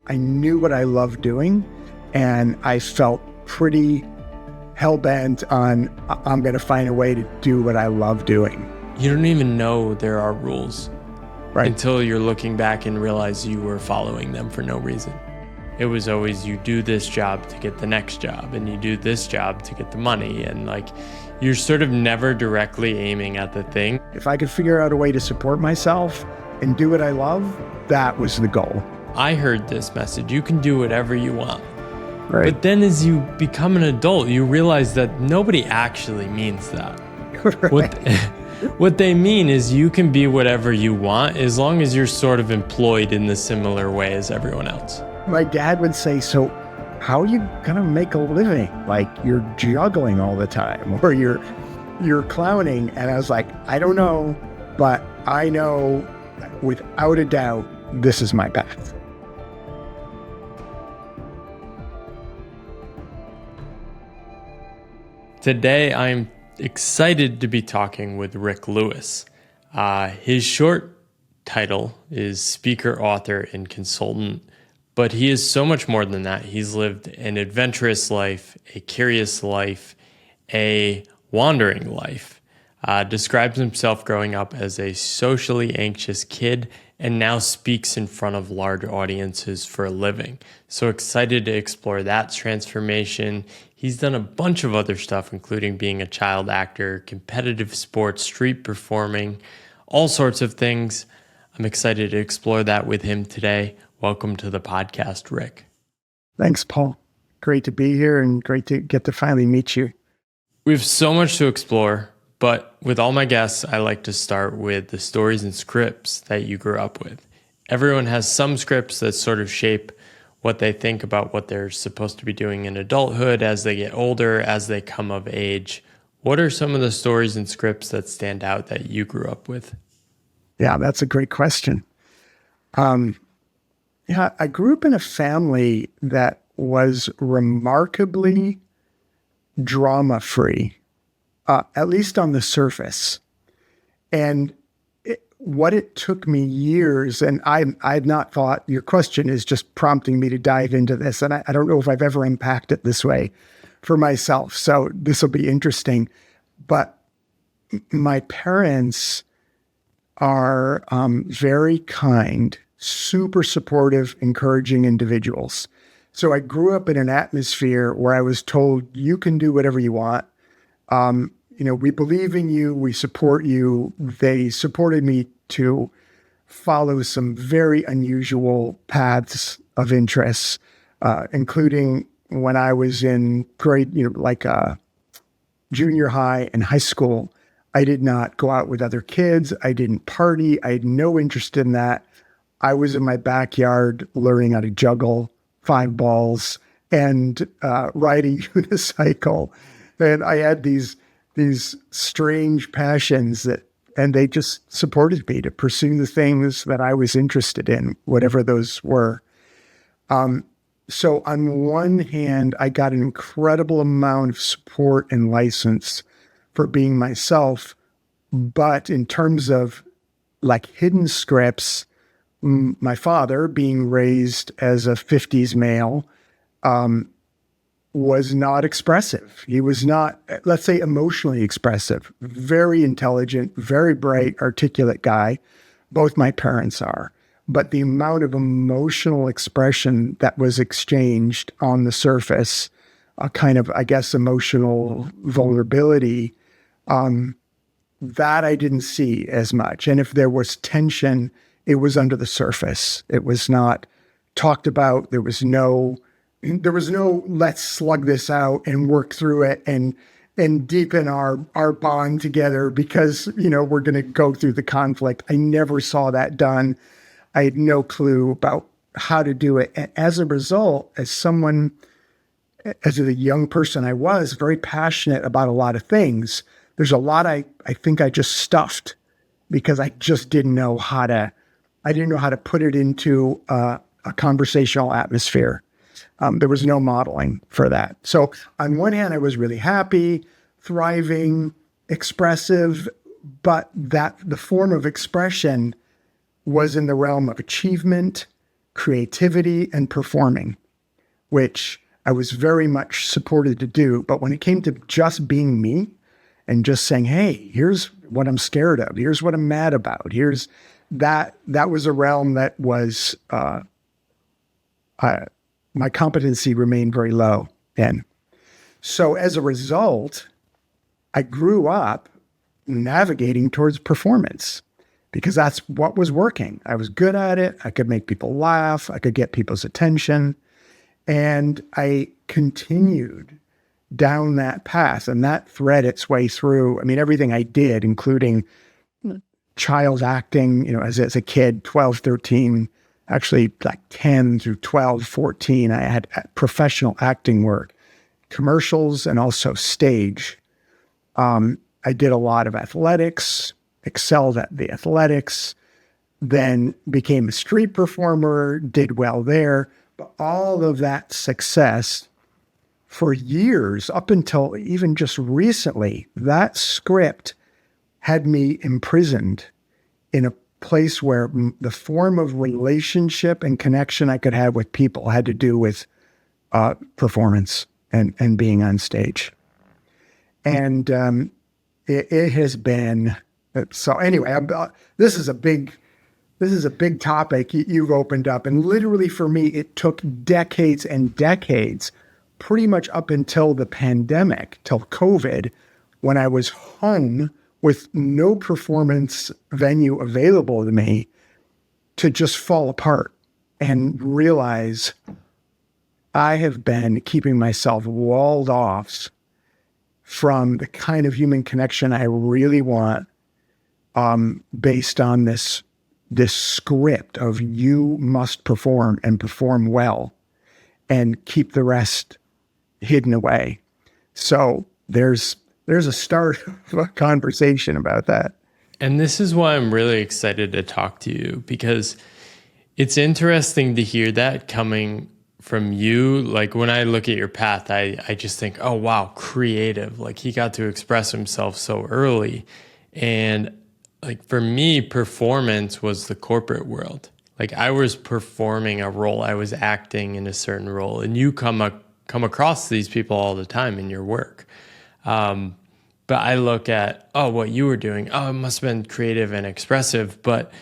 I knew what I loved doing, and I felt pretty hell-bent on I'm going to find a way to do what I love doing. You don't even know there are rules until you're looking back and realize you were following them for no reason. It was always you do this job to get the next job, and you do this job to get the money, and you're sort of never directly aiming at the thing. If I could figure out a way to support myself and do what I love, that was the goal. I heard this message, you can do whatever you want. Right. But then as you become an adult, you realize that nobody actually means that. Right. What they mean is you can be whatever you want as long as you're sort of employed in the similar way as everyone else. My dad would say, so how are you going to make a living? Like, you're juggling all the time, or you're clowning. And I was like, I don't know, but I know without a doubt, this is my path. Today, I'm excited to be talking with Rick Lewis. His short title is speaker, author, and consultant, but he is so much more than that. He's lived an adventurous life, a curious life, a wandering life. Describes himself growing up as a socially anxious kid and now speaks in front of large audiences for a living. So excited to explore that transformation. He's done a bunch of other stuff, including being a child actor, competitive sports, street performing, all sorts of things. I'm excited to explore that with him today. Welcome to the podcast, Rick. Thanks, Paul. Great to be here and great to get to finally meet you. We have so much to explore, but with all my guests, I like to start with the stories and scripts that you grew up with. Everyone has some scripts that sort of shape what they think about what they're supposed to be doing in adulthood as they get older, as they come of age. What are some of the stories and scripts that stand out that you grew up with? Yeah, that's a great question. I grew up in a family that was remarkably drama-free, at least on the surface. And what it took me years, and I've not thought, your question is just prompting me to dive into this, and I don't know if I've ever unpacked it this way for myself, so this will be interesting. But my parents are very kind, super supportive, encouraging individuals. So I grew up in an atmosphere where I was told, you can do whatever you want. We believe in you, we support you. They supported me to follow some very unusual paths of interests, including when I was in grade, junior high and high school. I did not go out with other kids. I didn't party. I had no interest in that. I was in my backyard learning how to juggle 5 balls and ride a unicycle. And I had these strange passions and they just supported me to pursue the things that I was interested in, whatever those were. So on one hand, I got an incredible amount of support and license for being myself. But in terms of hidden scripts, my father, being raised as a 50s male, was not expressive. He was not, let's say, emotionally expressive. Very intelligent, very bright, articulate guy. Both my parents are. But the amount of emotional expression that was exchanged on the surface, a kind of, I guess, emotional vulnerability, that I didn't see as much. And if there was tension, it was under the surface. It was not talked about. There was no let's slug this out and work through it and deepen our bond together because, we're going to go through the conflict. I never saw that done. I had no clue about how to do it. And as a result, as a young person, I was very passionate about a lot of things. There's a lot I think I just stuffed because I just didn't know how to put it into a conversational atmosphere. There was no modeling for that. So on one hand, I was really happy, thriving, expressive, but that the form of expression was in the realm of achievement, creativity and performing, which I was very much supported to do. But when it came to just being me and just saying, hey, here's what I'm scared of, here's what I'm mad about, here's that was a realm that was, my competency remained very low in. So as a result, I grew up navigating towards performance because that's what was working. I was good at it. I could make people laugh. I could get people's attention. And I continued down that path, and that thread its way through. I mean, everything I did, including child acting, as a kid, 12, 13, actually like 10 through 12, 14, I had professional acting work, commercials, and also stage. I did a lot of athletics, excelled at the athletics, then became a street performer, did well there. But all of that success for years, up until even just recently, that script had me imprisoned in a place where the form of relationship and connection I could have with people had to do with performance and being on stage. And it has been, so anyway, this is a big topic you've opened up. And literally for me, it took decades and decades, pretty much up until the pandemic, till COVID, when I was hung with no performance venue available to me, to just fall apart and realize I have been keeping myself walled off from the kind of human connection I really want, based on this script of you must perform and perform well and keep the rest hidden away. So there's a start of a conversation about that. And this is why I'm really excited to talk to you, because it's interesting to hear that coming from you. Like when I look at your path, I just think, oh, wow, creative. Like he got to express himself so early. And like for me, performance was the corporate world. Like I was performing a role, I was acting in a certain role, and you come across these people all the time in your work. But I look at, what you were doing, it must have been creative and expressive, but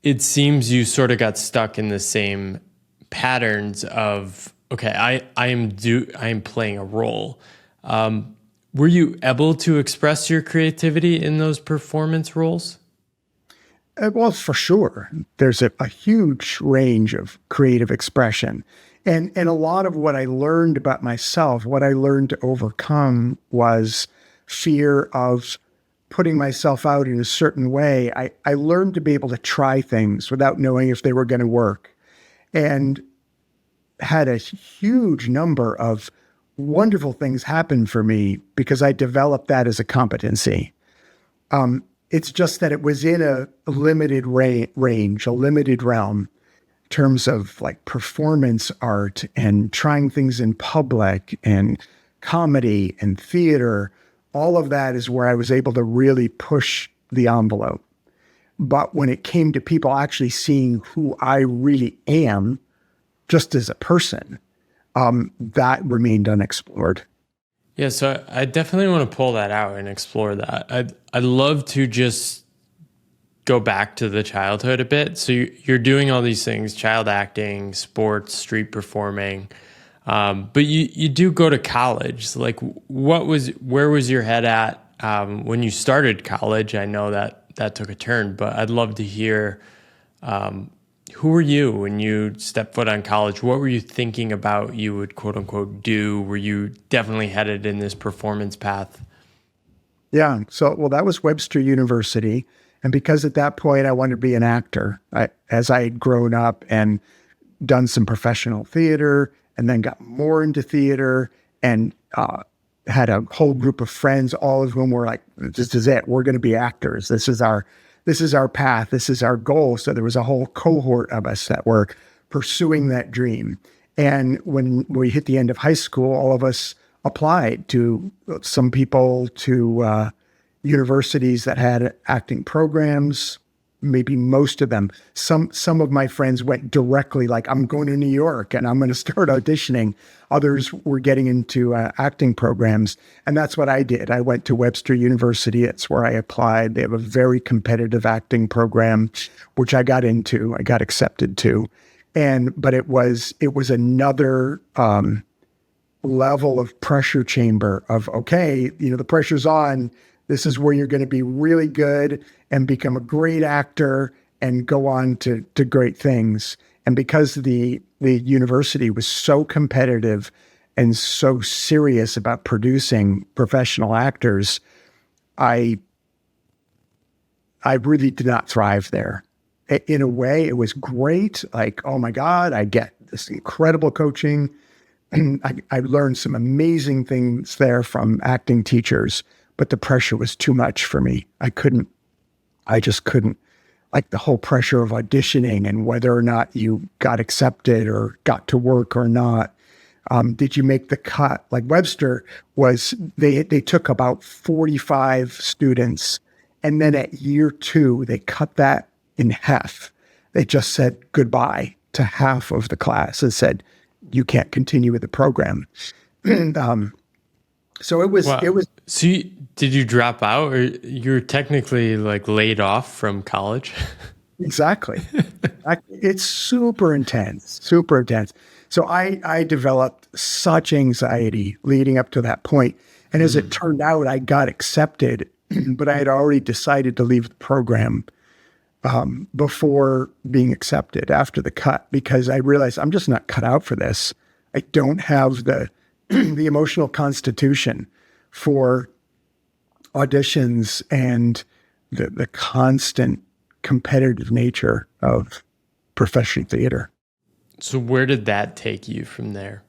it seems you sort of got stuck in the same patterns of, okay, I am playing a role. Were you able to express your creativity in those performance roles? Well, for sure. There's a huge range of creative expression. And a lot of what I learned about myself, what I learned to overcome was fear of putting myself out in a certain way. I learned to be able to try things without knowing if they were going to work, and had a huge number of wonderful things happen for me because I developed that as a competency. It's just that it was in a limited range, a limited realm, in terms of like performance art and trying things in public and comedy and theater. All of that is where I was able to really push the envelope. But when it came to people actually seeing who I really am, just as a person, that remained unexplored. Yeah, so I definitely want to pull that out and explore that. I'd love to just go back to the childhood a bit. So you're doing all these things, child acting, sports, street performing, but you do go to college. Like where was your head at when you started college? I know that took a turn, but I'd love to hear, who were you when you stepped foot on college? What were you thinking about you would quote unquote do? Were you definitely headed in this performance path? Yeah. So, well, that was Webster University. And because at that point I wanted to be an actor, as I had grown up and done some professional theater and then got more into theater and had a whole group of friends, all of whom were like, this is it. We're going to be actors. This is our path. This is our goal. So there was a whole cohort of us that were pursuing that dream. And when we hit the end of high school, all of us applied to some people to universities that had acting programs, maybe most of them. Some of my friends went directly, like, I'm going to New York and I'm going to start auditioning. Others were getting into acting programs. And that's what I did. I went to Webster University. It's where I applied. They have a very competitive acting program, which I got into. I got accepted to. But it was another level of pressure chamber of, okay, the pressure's on. This is where you're going to be really good and become a great actor and go on to great things. And because the university was so competitive and so serious about producing professional actors, I really did not thrive there. In a way, it was great. Like, oh my God, I get this incredible coaching. I learned some amazing things there from acting teachers, but the pressure was too much for me. I just couldn't, like the whole pressure of auditioning and whether or not you got accepted or got to work or not. Did you make the cut? Like Webster they took about 45 students. And then at year 2, they cut that in half. They just said goodbye to half of the class and said, you can't continue with the program. And so it was, Wow. So did you drop out, or you're technically like laid off from college? Exactly. It's super intense, super intense. So I developed such anxiety leading up to that point. And as it turned out, I got accepted, but I had already decided to leave the program before being accepted after the cut, because I realized I'm just not cut out for this. I don't have the the emotional constitution for auditions and the constant competitive nature of professional theater. So where did that take you from there?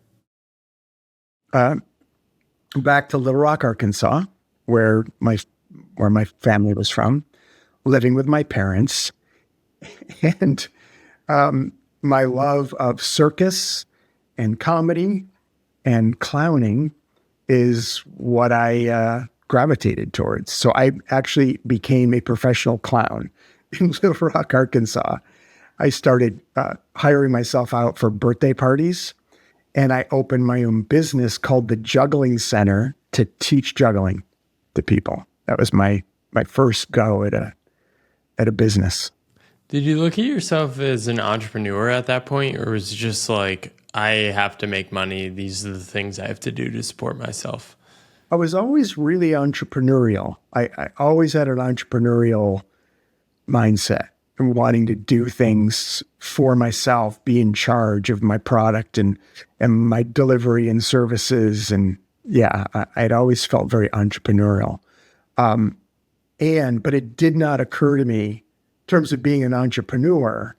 Back to Little Rock, Arkansas, where my family was from, living with my parents, and my love of circus and comedy and clowning is what I gravitated towards. So I actually became a professional clown in Little Rock, Arkansas. I started hiring myself out for birthday parties, and I opened my own business called the Juggling Center to teach juggling to people. That was my first go at a business. Did you look at yourself as an entrepreneur at that point, or was it just like, I have to make money, these are the things I have to do to support myself? I was always really entrepreneurial. I always had an entrepreneurial mindset and wanting to do things for myself, be in charge of my product and my delivery and services. And yeah, I'd always felt very entrepreneurial. But it did not occur to me in terms of being an entrepreneur.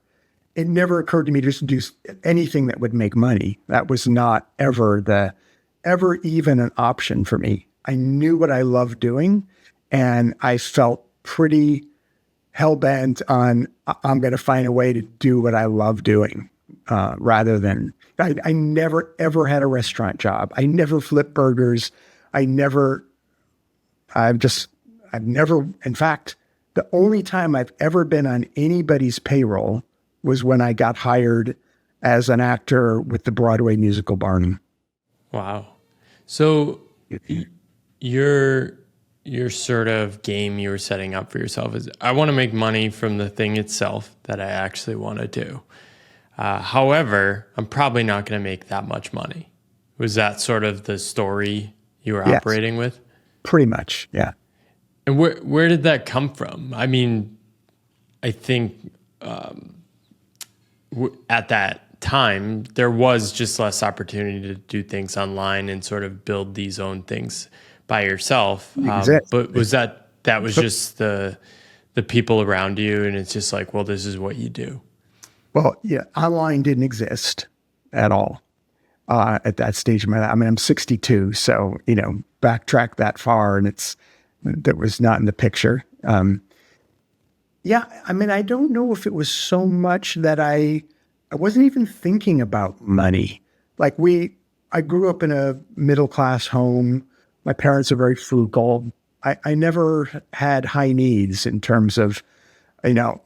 It never occurred to me to just do anything that would make money. That was not ever even an option for me. I knew what I loved doing, and I felt pretty hell-bent on, I'm going to find a way to do what I love doing, rather than, I never, ever had a restaurant job. I never flipped burgers. I've never, in fact, the only time I've ever been on anybody's payroll was when I got hired as an actor with the Broadway musical Barnum. Wow. So your sort of game you were setting up for yourself is, I want to make money from the thing itself that I actually want to do. However, I'm probably not going to make that much money. Was that sort of the story you were operating with? Pretty much, yeah. And where did that come from? I mean, I think at that time, there was just less opportunity to do things online and sort of build these own things by yourself. But was that was just the people around you, and it's just like, well, this is what you do? Well, yeah, online didn't exist at all at that stage of my life. I mean, I'm 62, so, backtrack that far, and that was not in the picture. Yeah, I mean, I don't know if it was so much that I wasn't even thinking about money. Like I grew up in a middle-class home. My parents are very frugal. I never had high needs in terms of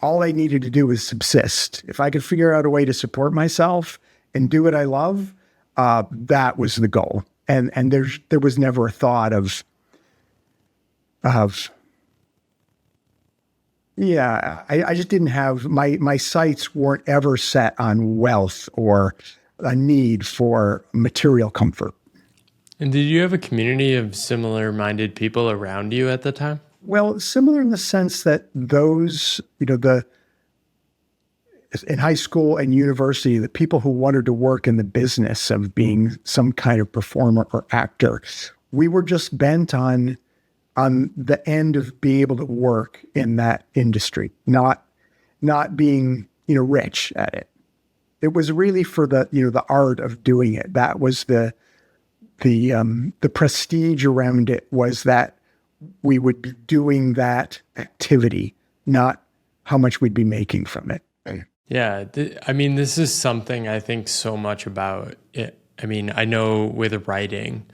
All I needed to do was subsist. If I could figure out a way to support myself and do what I love, that was the goal. And there was never a thought of I just didn't have my sights weren't ever set on wealth or a need for material comfort. And did you have a community of similar-minded people around you at the time? Well, similar in the sense that those, in high school and university, the people who wanted to work in the business of being some kind of performer or actor, we were just bent on the end of being able to work in that industry, not being, rich at it. It was really for the art of doing it. That was the prestige around it, was that we would be doing that activity, not how much we'd be making from it. Yeah. This is something I think so much about it. I know with writing,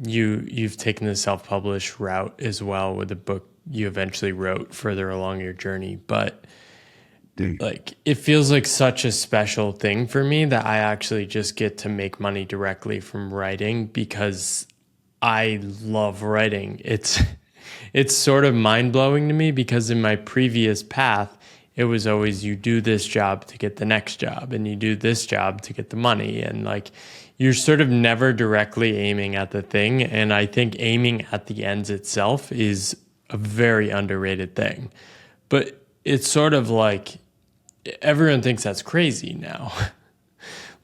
you've taken the self-published route as well with the book you eventually wrote further along your journey. But it feels like such a special thing for me that I actually just get to make money directly from writing because I love writing. It's sort of mind-blowing to me because in my previous path, it was always you do this job to get the next job and you do this job to get the money. And you're sort of never directly aiming at the thing. And I think aiming at the ends itself is a very underrated thing. But it's sort of like everyone thinks that's crazy now.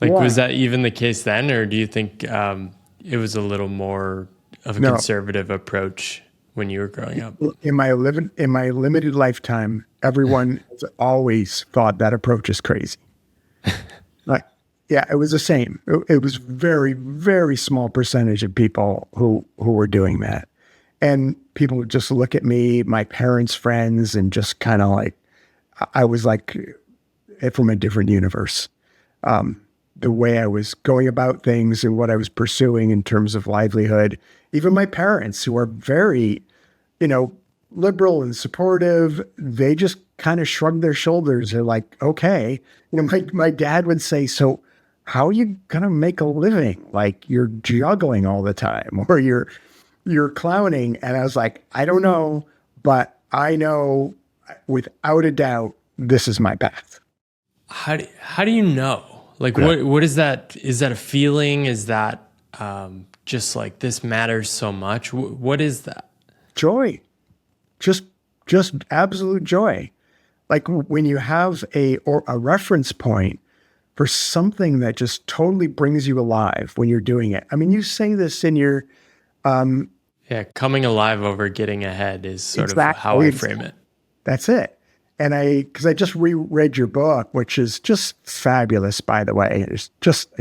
Was that even the case then? Or do you think it was a little more of a conservative approach when you were growing up? In my limited lifetime, everyone has always thought that approach is crazy. It was the same. It was very, very small percentage of people who were doing that. And people would just look at me, my parents' friends, and just kind of I was from a different universe. The way I was going about things and what I was pursuing in terms of livelihood. Even my parents, who are very, liberal and supportive, they just kind of shrugged their shoulders. They're like, okay. My dad would say, so how are you going to make a living? You're juggling all the time or you're clowning. And I was like, I don't know, but I know without a doubt, this is my path. How do you know? What is that? Is that a feeling? Is that just this matters so much? What is that? Joy. Just absolute joy. When you have a reference point for something that just totally brings you alive when you're doing it. You say this in your... coming alive over getting ahead is sort of how I frame it. That's it. And because I just reread your book, which is just fabulous, by the way. I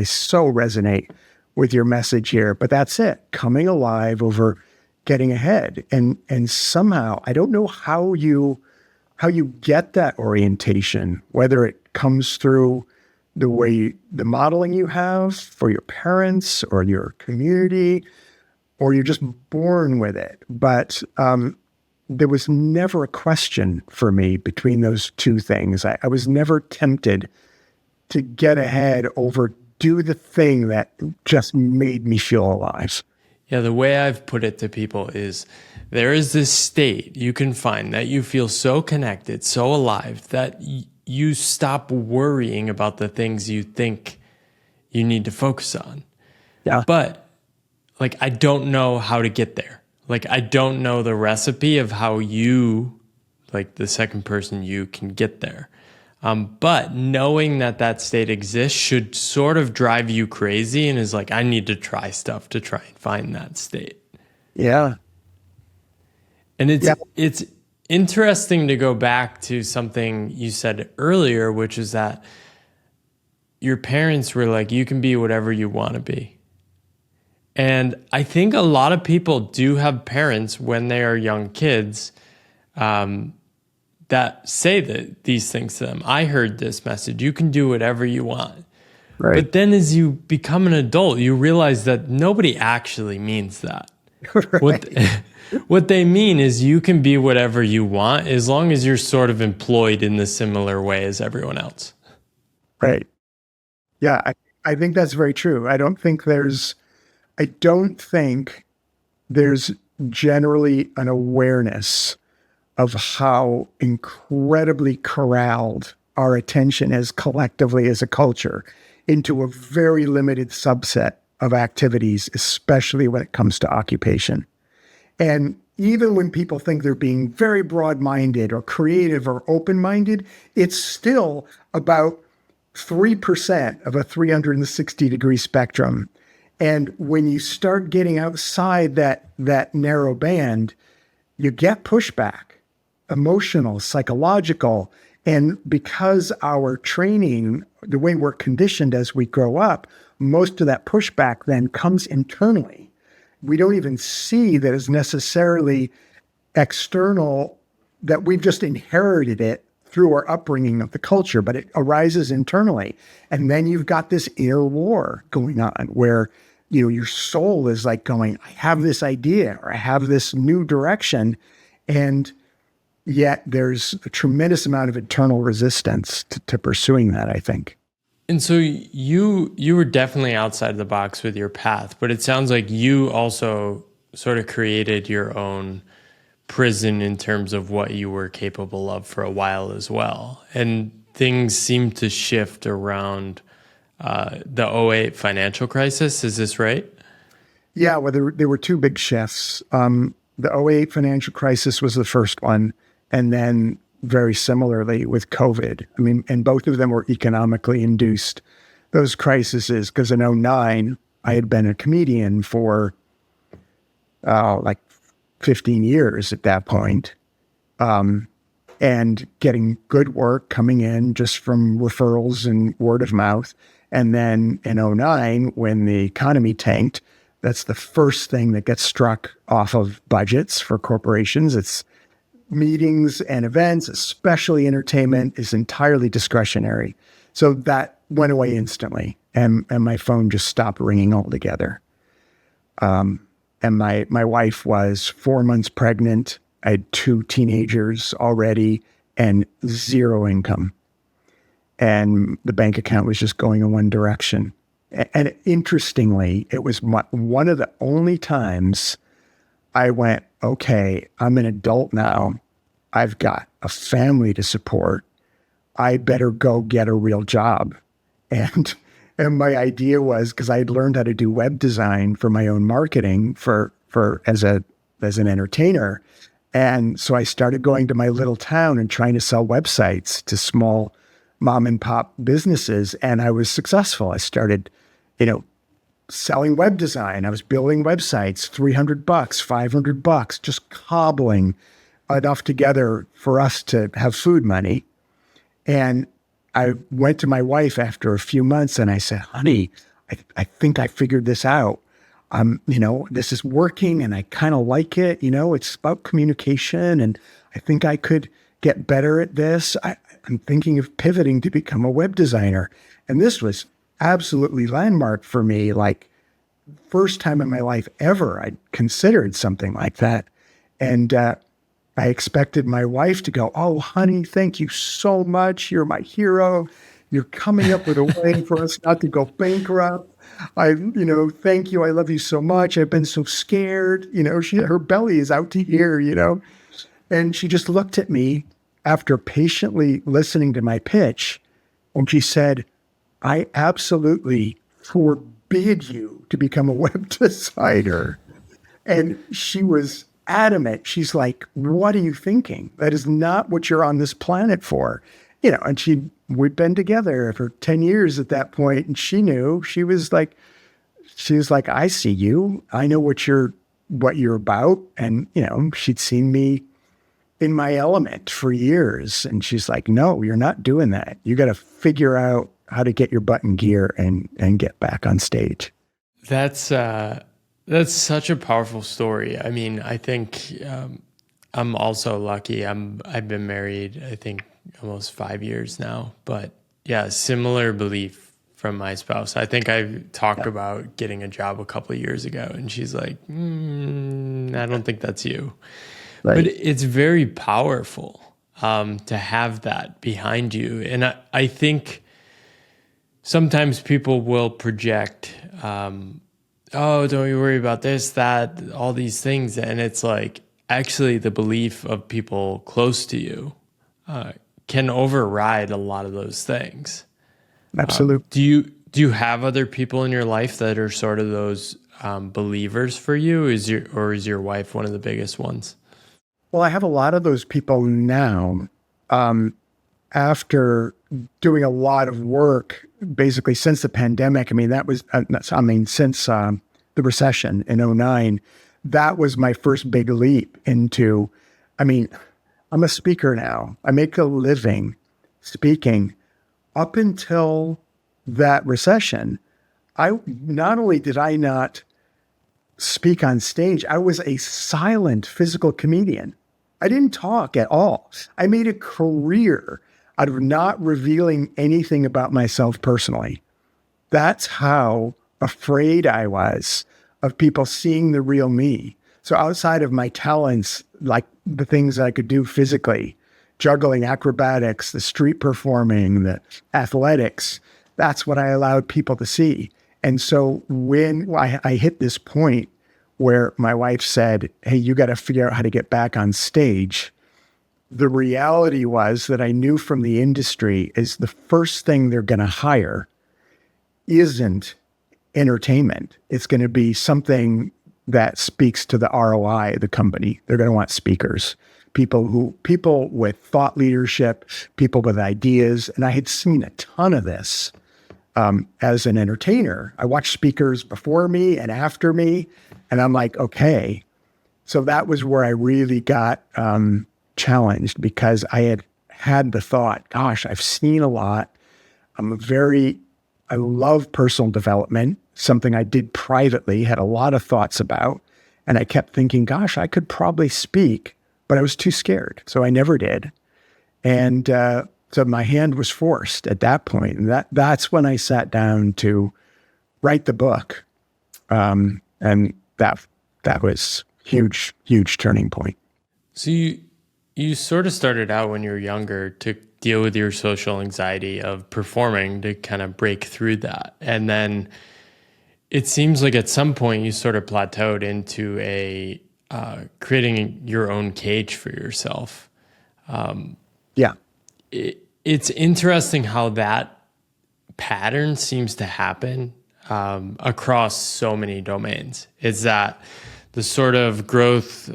so resonate with your message here, but that's it. Coming alive over getting ahead. And somehow, I don't know how you get that orientation, whether it comes through the modeling you have for your parents or your community, or you're just born with it. But there was never a question for me between those two things. I was never tempted to get ahead over do the thing that just made me feel alive. Yeah, the way I've put it to people is there is this state you can find that you feel so connected, so alive, that you stop worrying about the things you think you need to focus on. Yeah. But I don't know how to get there. I don't know the recipe of how you, the second person, you can get there. But knowing that state exists should sort of drive you crazy and is I need to try stuff to try and find that state. Yeah. And it's interesting to go back to something you said earlier, which is that your parents were you can be whatever you want to be. And I think a lot of people do have parents when they are young kids that say these things to them. I heard this message, you can do whatever you want. Right. But then as you become an adult, you realize that nobody actually means that. What what they mean is you can be whatever you want as long as you're sort of employed in the similar way as everyone else. Right. Yeah, I think that's very true. I don't think there's generally an awareness of how incredibly corralled our attention is collectively as a culture into a very limited subset of activities, especially when it comes to occupation. And even when people think they're being very broad minded or creative or open minded, it's still about 3% of a 360-degree spectrum. And when you start getting outside that narrow band, you get pushback, emotional, psychological. And because our training, the way we're conditioned as we grow up, most of that pushback then comes internally. We don't even see that as necessarily external, that we've just inherited it through our upbringing of the culture, but it arises internally. And then you've got this inner war going on where, your soul is like going, I have this idea or I have this new direction. And yet there's a tremendous amount of internal resistance to pursuing that, I think. And so you were definitely outside the box with your path, but it sounds like you also sort of created your own prison in terms of what you were capable of for a while as well. And things seem to shift around the '08 financial crisis. Is this right? Yeah, well, there were two big shifts. The '08 financial crisis was the first one. And then very similarly with COVID. I mean, and both of them were economically induced, those crises, because in '09, I had been a comedian for like 15 years at that point, and getting good work coming in just from referrals and word of mouth. And then in '09, when the economy tanked, that's the first thing that gets struck off of budgets for corporations. It's meetings and events, especially entertainment, is entirely discretionary. So that went away instantly. And my phone just stopped ringing altogether. And my wife was 4 months pregnant. I had two teenagers already and zero income. And the bank account was just going in one direction. And interestingly, it was one of the only times I went, okay, I'm an adult now. I've got a family to support. I better go get a real job. And my idea was, because I had learned how to do web design for my own marketing for as an entertainer. And so I started going to my little town and trying to sell websites to small mom and pop businesses. And I was successful. I started, selling web design. I was building websites, $300, $500, just cobbling enough together for us to have food money. And I went to my wife after a few months and I said, honey, I think I figured this out. This is working and I kind of like it. It's about communication and I think I could get better at this. I'm thinking of pivoting to become a web designer. And this was absolutely landmark for me. Like, first time in my life ever I'd considered something like that. And I expected my wife to go, oh, honey, thank you so much. You're my hero. You're coming up with a way for us not to go bankrupt. Thank you. I love you so much. I've been so scared. Her belly is out to here, And she just looked at me after patiently listening to my pitch. And she said, I absolutely forbid you to become a web designer. And she was adamant. She's like, what are you thinking? That is not what you're on this planet for. And we'd been together for 10 years at that point. And she knew. She was like, I see you. I know what you're about. And, she'd seen me in my element for years. And she's like, no, you're not doing that. You got to figure out how to get your butt in gear and get back on stage. That's such a powerful story. I mean, I think I'm also lucky. I've been married, I think, almost 5 years now. But yeah, similar belief from my spouse. I think I talked about getting a job a couple of years ago, and she's like, I don't think that's you. Right. But it's very powerful to have that behind you. And I think sometimes people will project, oh, don't you worry about this, that, all these things. And it's like, actually, the belief of people close to you can override a lot of those things. Absolutely. Do you have other people in your life that are sort of those believers for you? Is your wife one of the biggest ones? Well, I have a lot of those people now. After doing a lot of work, basically since the pandemic. I mean, since the recession in '09, that was my first big leap into. I mean, I'm a speaker now. I make a living speaking. Up until that recession, I not only did I not speak on stage, I was a silent physical comedian. I didn't talk at all. I made a career out of not revealing anything about myself personally. That's how afraid I was of people seeing the real me. So outside of my talents, like the things I could do physically, juggling, acrobatics, the street performing, the athletics, that's what I allowed people to see. And so when I hit this point where my wife said, hey, you got to figure out how to get back on stage, the reality was that I knew from the industry is the first thing they're going to hire isn't entertainment. It's going to be something that speaks to the ROI of the company. They're going to want speakers, people with thought leadership, people with ideas. And I had seen a ton of this as an entertainer. I watched speakers before me and after me, and I'm like, okay. So that was where I really got challenged, because I had the thought, gosh, I've seen a lot. I love personal development, something I did privately, had a lot of thoughts about. And I kept thinking, gosh, I could probably speak, but I was too scared. So I never did. And so my hand was forced at that point. And that's when I sat down to write the book. And that was huge turning point. So you sort of started out when you were younger to deal with your social anxiety of performing, to kind of break through that. And then it seems like at some point you sort of plateaued into creating your own cage for yourself. Yeah. It's interesting how that pattern seems to happen across so many domains. Is that the sort of growth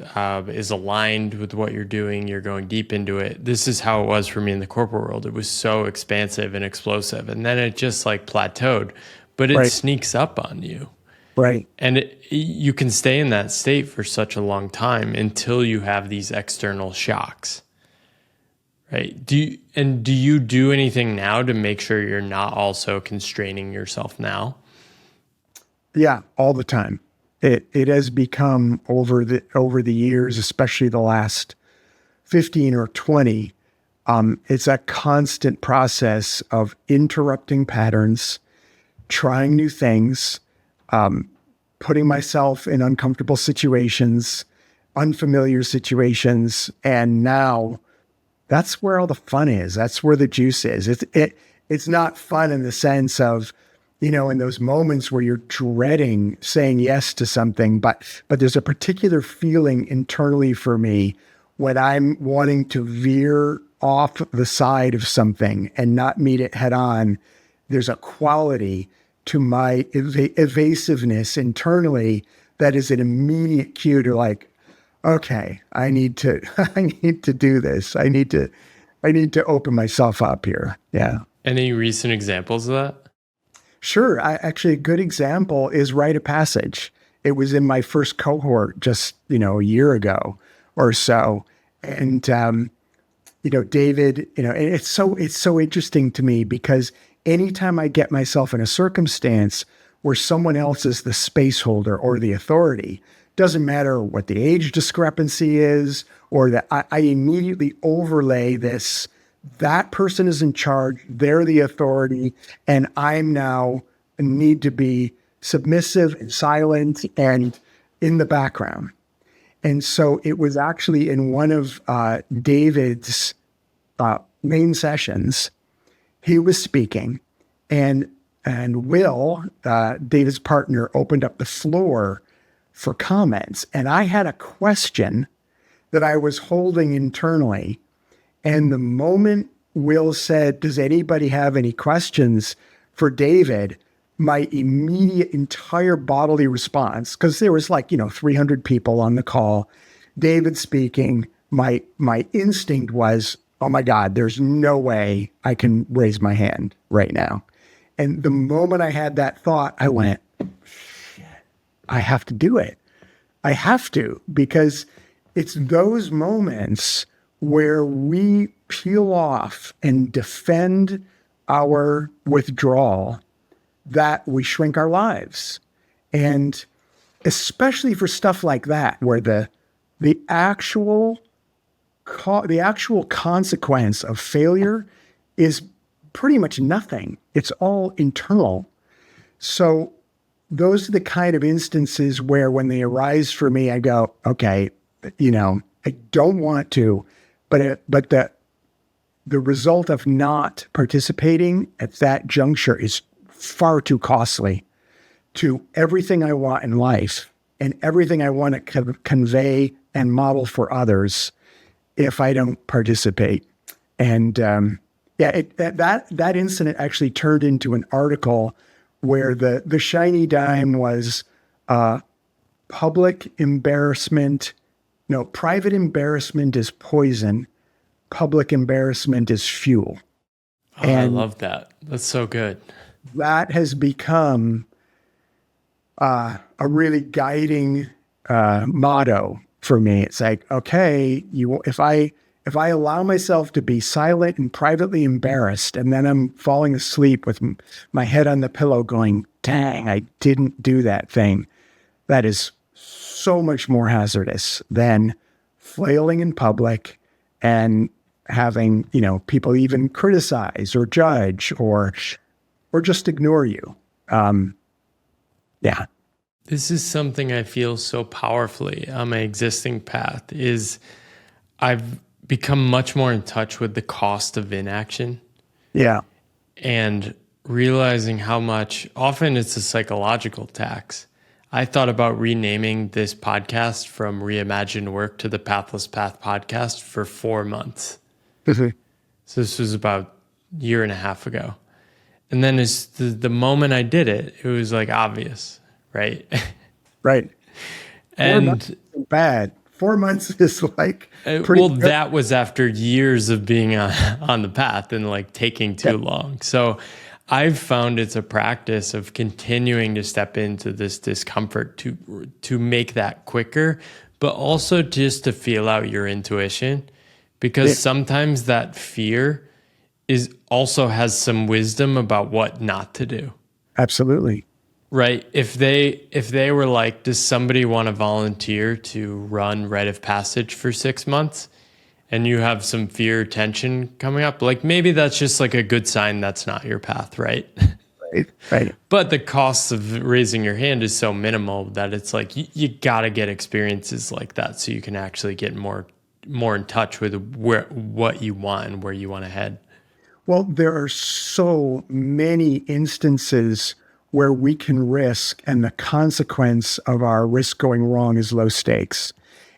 is aligned with what you're doing. You're going deep into it. This is how it was for me in the corporate world. It was so expansive and explosive. And then it just like plateaued, but it sneaks up on you. Right. And you can stay in that state for such a long time until you have these external shocks. Right. Do you do anything now to make sure you're not also constraining yourself now? Yeah, all the time. It has become over the years, especially the last 15 or 20, it's a constant process of interrupting patterns, trying new things, putting myself in uncomfortable situations, unfamiliar situations, and now that's where all the fun is. That's where the juice is. It's not fun in the sense of, in those moments where you're dreading saying yes to something, but there's a particular feeling internally for me when I'm wanting to veer off the side of something and not meet it head on. There's a quality to my evasiveness internally that is an immediate cue to like, okay, I need to do this. I need to open myself up here. Yeah. Any recent examples of that? Sure. Actually, a good example is Rite of Passage. It was in my first cohort just, a year ago or so. And, David, and it's so interesting to me because anytime I get myself in a circumstance where someone else is the space holder or the authority, doesn't matter what the age discrepancy is, or that I immediately overlay this that person is in charge, they're the authority, and I'm now need to be submissive and silent and in the background. And so it was actually in one of David's main sessions, he was speaking, and Will, David's partner, opened up the floor for comments. And I had a question that I was holding internally. And the moment Will said, "Does anybody have any questions for David?" my immediate entire bodily response, because there was 300 people on the call, David speaking, my instinct was, oh my God, there's no way I can raise my hand right now. And the moment I had that thought, I went, shit, I have to do it. I have to, because it's those moments where we peel off and defend our withdrawal that we shrink our lives. And especially for stuff like that, where the actual consequence of failure is pretty much nothing. It's all internal. So those are the kind of instances where when they arise for me, I go, okay, I don't want to, but the result of not participating at that juncture is far too costly to everything I want in life and everything I want to convey and model for others if I don't participate. And that incident actually turned into an article where the shiny dime was public embarrassment. No, private embarrassment is poison. Public embarrassment is fuel. Oh, I love that. That's so good. That has become a really guiding motto for me. It's like, okay, if I allow myself to be silent and privately embarrassed, and then I'm falling asleep with my head on the pillow going, dang, I didn't do that thing, that is so much more hazardous than flailing in public and having, people even criticize or judge or just ignore you. Yeah. This is something I feel so powerfully on my existing path is I've become much more in touch with the cost of inaction. Yeah. And realizing how much, often it's a psychological tax. I thought about renaming this podcast from Reimagined Work to the Pathless Path podcast for 4 months. So this was about a year and a half ago. And then as the moment I did it, it was obvious, right? Right. And 4 months isn't bad. 4 months is pretty good. That was after years of being on the path and taking too long. So I've found it's a practice of continuing to step into this discomfort to make that quicker, but also just to feel out your intuition, because sometimes that fear also has some wisdom about what not to do. Absolutely. Right. If they were like, does somebody want to volunteer to run rite of passage for 6 months? And you have some fear or tension coming up, maybe that's just a good sign that's not your path, right? Right. But the cost of raising your hand is so minimal that it's you got to get experiences like that so you can actually get more in touch with what you want and where you want to head. Well, there are so many instances where we can risk, and the consequence of our risk going wrong is low stakes.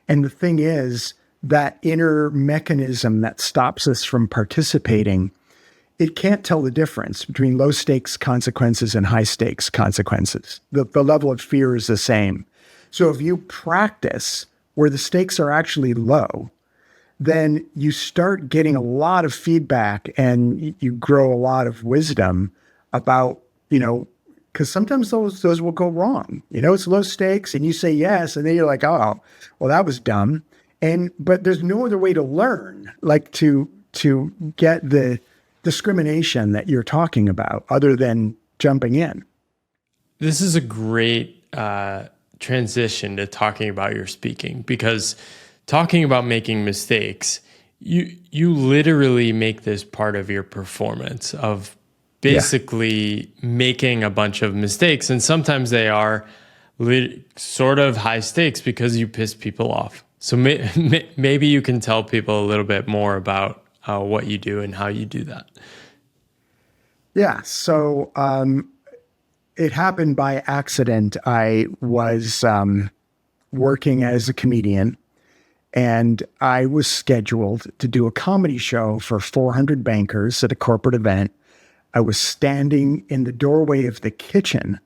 And the thing is, that inner mechanism that stops us from participating, it can't tell the difference between low stakes consequences and high stakes consequences. The level of fear is the same. So if you practice where the stakes are actually low, then you start getting a lot of feedback and you grow a lot of wisdom about, because sometimes those will go wrong. It's low stakes and you say yes, and then you're like, oh, well, that was dumb. But there's no other way to learn, to get the discrimination that you're talking about other than jumping in. This is a great transition to talking about your speaking, because talking about making mistakes You literally make this part of your performance of Yeah. basically making a bunch of mistakes, and sometimes they are sort of high stakes because you piss people off. So maybe you can tell people a little bit more about what you do and how you do that. Yeah. So it happened by accident. I was working as a comedian, and I was scheduled to do a comedy show for 400 bankers at a corporate event. I was standing in the doorway of the kitchen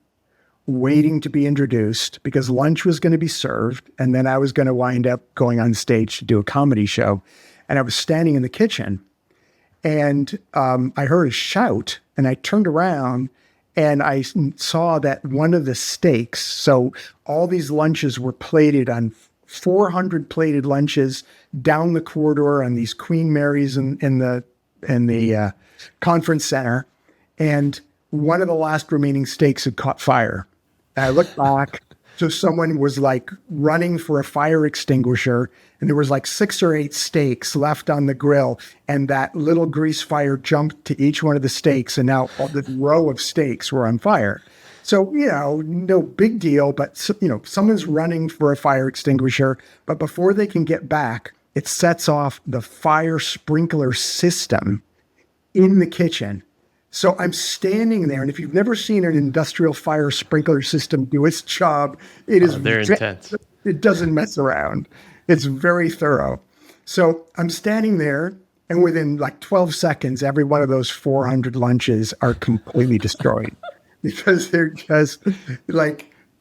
waiting to be introduced because lunch was going to be served. And then I was going to wind up going on stage to do a comedy show. And I was standing in the kitchen, and I heard a shout, and I turned around and I saw that one of the steaks, so all these lunches were plated on 400 plated lunches down the corridor on these Queen Marys in the conference center. And one of the last remaining steaks had caught fire. And I looked back, so someone was like running for a fire extinguisher, and there was like 6 or 8 steaks left on the grill, and that little grease fire jumped to each one of the steaks, and now all the row of steaks were on fire. So, no big deal, but, someone's running for a fire extinguisher, but before they can get back, it sets off the fire sprinkler system in the kitchen. So I'm standing there, and if you've never seen an industrial fire sprinkler system do its job, it is They're intense. It doesn't mess around. It's very thorough. So I'm standing there, and within like 12 seconds, every one of those 400 lunches are completely destroyed because they're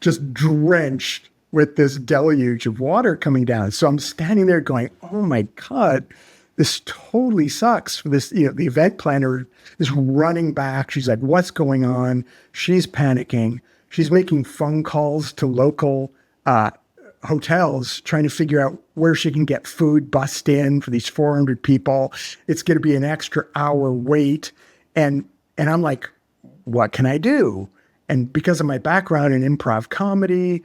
just drenched with this deluge of water coming down. So I'm standing there going, oh my God, this totally sucks for this. The event planner is running back. She's like, what's going on? She's panicking. She's making phone calls to local hotels, trying to figure out where she can get food bussed in for these 400 people. It's going to be an extra hour wait. And I'm like, what can I do? And because of my background in improv comedy,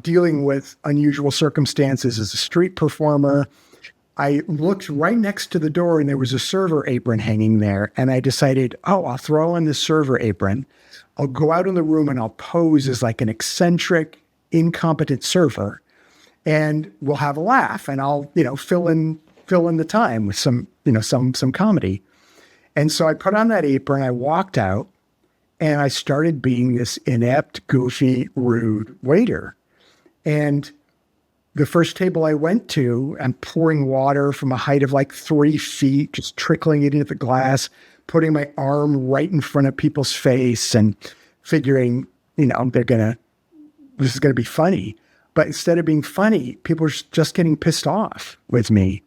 dealing with unusual circumstances as a street performer, I looked right next to the door, and there was a server apron hanging there. And I decided, I'll throw on this server apron. I'll go out in the room and I'll pose as like an eccentric, incompetent server, and we'll have a laugh, and I'll, fill in the time with some comedy. And so I put on that apron, I walked out, and I started being this inept, goofy, rude waiter. And the first table I went to, I'm pouring water from a height of like 3 feet, just trickling it into the glass, putting my arm right in front of people's face and figuring, this is going to be funny. But instead of being funny, people are just getting pissed off with me.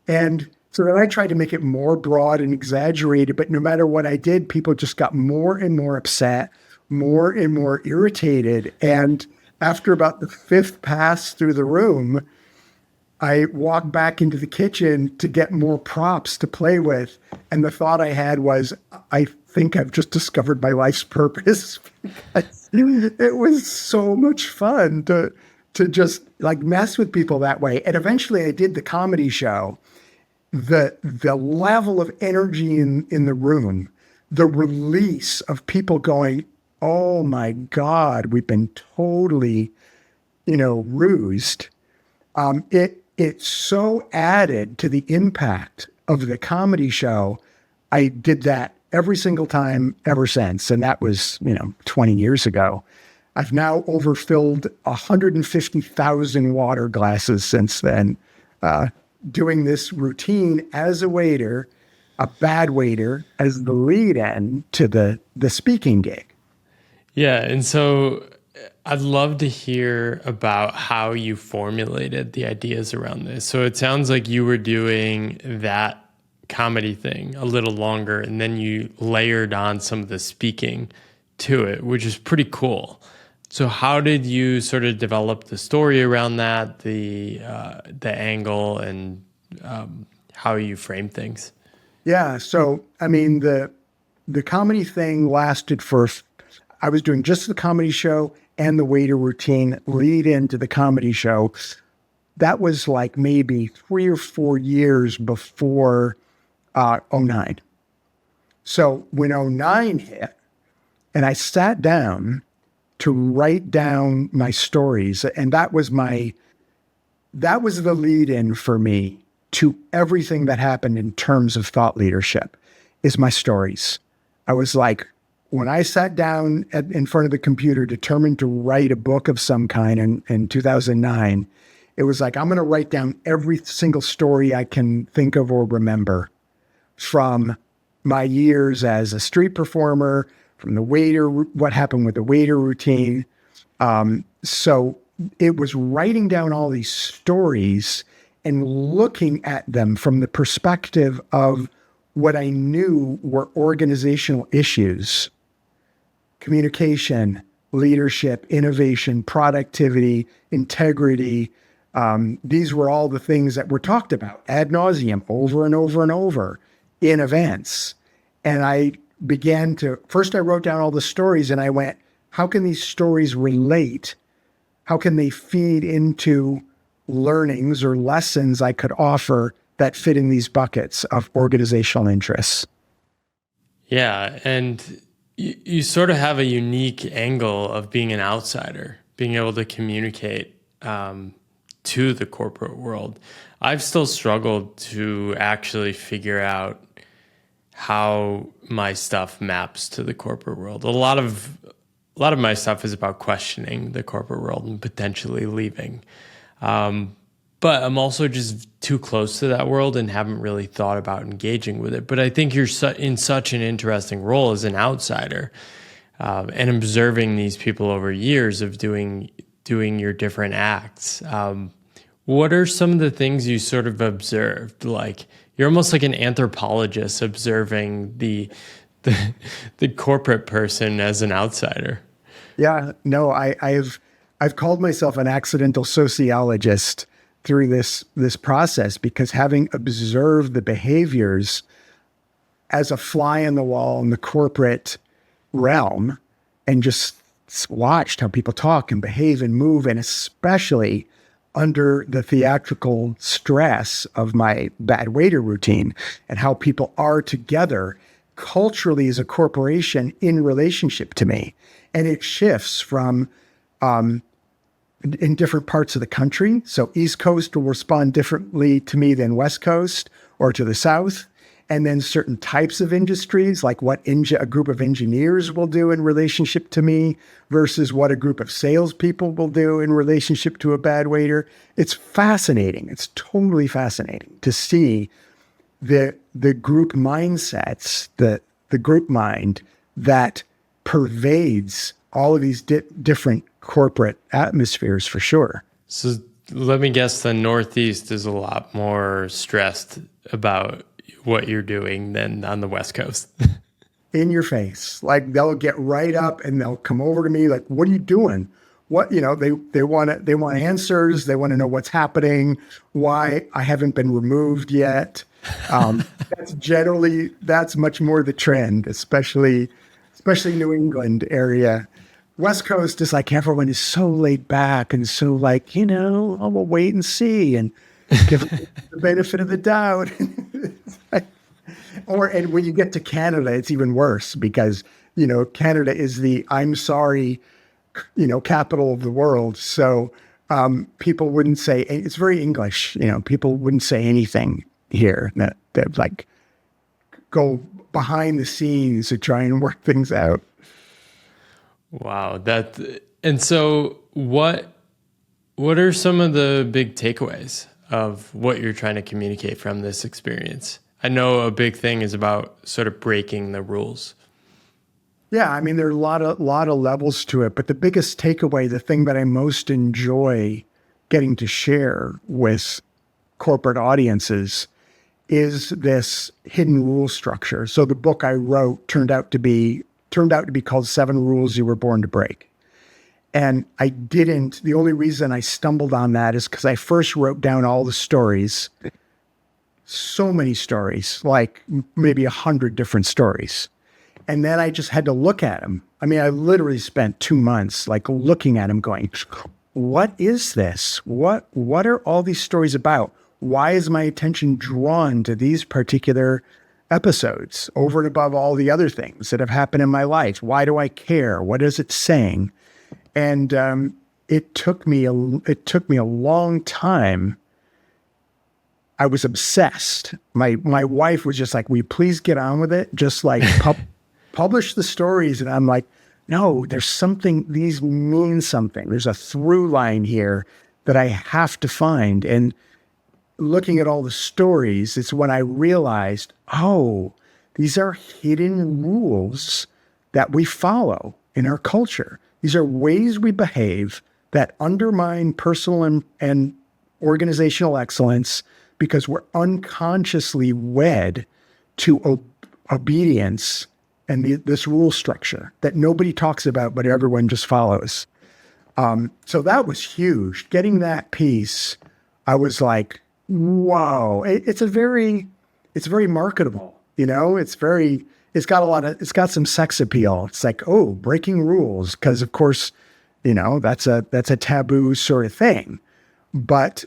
And so then I tried to make it more broad and exaggerated, but no matter what I did, people just got more and more upset, more and more irritated. And after about the 5th pass through the room, I walked back into the kitchen to get more props to play with. And the thought I had was, I think I've just discovered my life's purpose. It was so much fun to just like mess with people that way. And eventually I did the comedy show. The level of energy in the room, the release of people going, oh my God, we've been totally, rused. It so added to the impact of the comedy show. I did that every single time ever since. And that was, 20 years ago. I've now overfilled 150,000 water glasses since then, doing this routine as a waiter, a bad waiter, as the lead in to the speaking gig. Yeah. And so I'd love to hear about how you formulated the ideas around this. So it sounds like you were doing that comedy thing a little longer, and then you layered on some of the speaking to it, which is pretty cool. So how did you sort of develop the story around that, the angle, and how you frame things? Yeah. So, the comedy thing lasted I was doing just the comedy show and the waiter routine lead into the comedy show. that was like maybe 3 or 4 years before '09. So when '09 hit, and I sat down to write down my stories, and that was the lead in for me to everything that happened in terms of thought leadership, is my stories. I was like, when I sat down in front of the computer, determined to write a book of some kind in 2009, it was like, I'm going to write down every single story I can think of or remember from my years as a street performer, from the waiter, what happened with the waiter routine. So it was writing down all these stories and looking at them from the perspective of what I knew were organizational issues: communication, leadership, innovation, productivity, integrity. These were all the things that were talked about ad nauseum over and over and over in events. And I first I wrote down all the stories, and I went, how can these stories relate? How can they feed into learnings or lessons I could offer that fit in these buckets of organizational interests? Yeah. And you sort of have a unique angle of being an outsider, being able to communicate to the corporate world. I've still struggled to actually figure out how my stuff maps to the corporate world. A lot of my stuff is about questioning the corporate world and potentially leaving. But I'm also just too close to that world and haven't really thought about engaging with it. But I think you're in such an interesting role as an outsider, and observing these people over years of doing your different acts. What are some of the things you sort of observed? Like, you're almost like an anthropologist observing the corporate person as an outsider. Yeah, no, I've called myself an accidental sociologist through this process, because having observed the behaviors as a fly on the wall in the corporate realm, and just watched how people talk and behave and move, and especially under the theatrical stress of my bad waiter routine, and how people are together culturally as a corporation in relationship to me. And it shifts from in different parts of the country. So East Coast will respond differently to me than West Coast or to the South. And then certain types of industries, like what a group of engineers will do in relationship to me versus what a group of salespeople will do in relationship to a bad waiter. It's fascinating. It's totally fascinating to see the group mindsets, the group mind that pervades all of these different corporate atmospheres, for sure. So let me guess, the Northeast is a lot more stressed about what you're doing than on the West Coast. In your face. Like, they'll get right up and they'll come over to me like, what are you doing? What, they want answers. They want to know what's happening, why I haven't been removed yet. That's much more the trend, especially New England area. West Coast is like, everyone is so laid back and so like, we'll wait and see and give it the benefit of the doubt. And when you get to Canada, it's even worse, because, Canada is the I'm sorry, capital of the world. So people wouldn't say, it's very English, people wouldn't say anything here that like go behind the scenes to try and work things out. Wow. And so what are some of the big takeaways of what you're trying to communicate from this experience? I know a big thing is about sort of breaking the rules. Yeah, I mean, there are a lot of levels to it, but the biggest takeaway, the thing that I most enjoy getting to share with corporate audiences, is this hidden rule structure. So the book I wrote turned out to be called 7 Rules You Were Born to Break. And the only reason I stumbled on that is because I first wrote down all the stories, so many stories, like maybe 100 different stories. And then I just had to look at them. I mean, I literally spent 2 months like looking at them going, what is this? What are all these stories about? Why is my attention drawn to these particular episodes over and above all the other things that have happened in my life? Why do I care? What is it saying? And it took me a long time. I was obsessed. My wife was just like, "Will you please get on with it? Just like publish the stories." And I'm like, "No, there's something. These mean something. There's a through line here that I have to find." And looking at all the stories, it's when I realized, oh, these are hidden rules that we follow in our culture. These are ways we behave that undermine personal and organizational excellence because we're unconsciously wed to obedience and this rule structure that nobody talks about, but everyone just follows. So that was huge. Getting that piece, I was like, whoa, it's very marketable, it's got some sex appeal. It's like, oh, breaking rules. Cause of course, that's a taboo sort of thing, but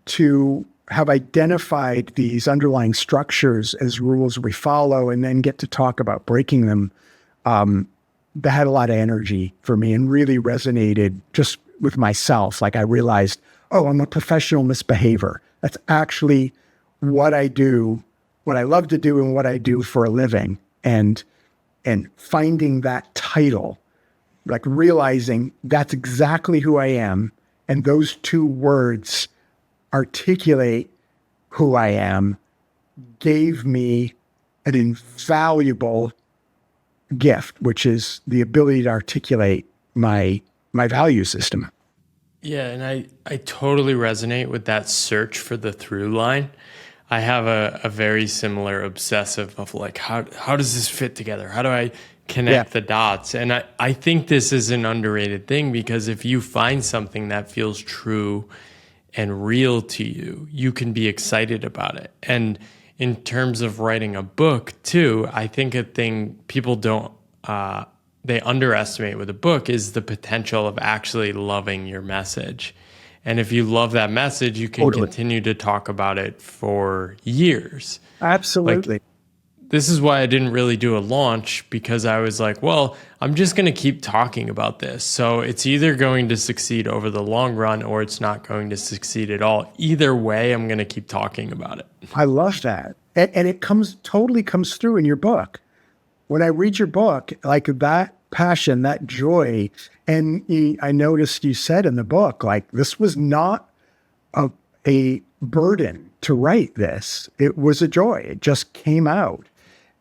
to have identified these underlying structures as rules we follow and then get to talk about breaking them, that had a lot of energy for me and really resonated just with myself. Like I realized, oh, I'm a professional misbehaviour. That's actually what I do, what I love to do and what I do for a living. And finding that title, like realizing that's exactly who I am. And those two words articulate who I am, gave me an invaluable gift, which is the ability to articulate my value system. Yeah, and I totally resonate with that search for the through line. I have a very similar obsessive of like, how does this fit together? How do I connect the dots? And I think this is an underrated thing because if you find something that feels true and real to you, you can be excited about it. And in terms of writing a book too, I think a thing people don't, they underestimate with a book is the potential of actually loving your message. And if you love that message, you can continue to talk about it for years. Absolutely. Like, this is why I didn't really do a launch because I was like, well, I'm just going to keep talking about this. So it's either going to succeed over the long run or it's not going to succeed at all. Either way, I'm going to keep talking about it. I love that. And it totally comes through in your book. When I read your book, like that passion, that joy, and I noticed you said in the book, like this was not a burden to write this. It was a joy. It just came out.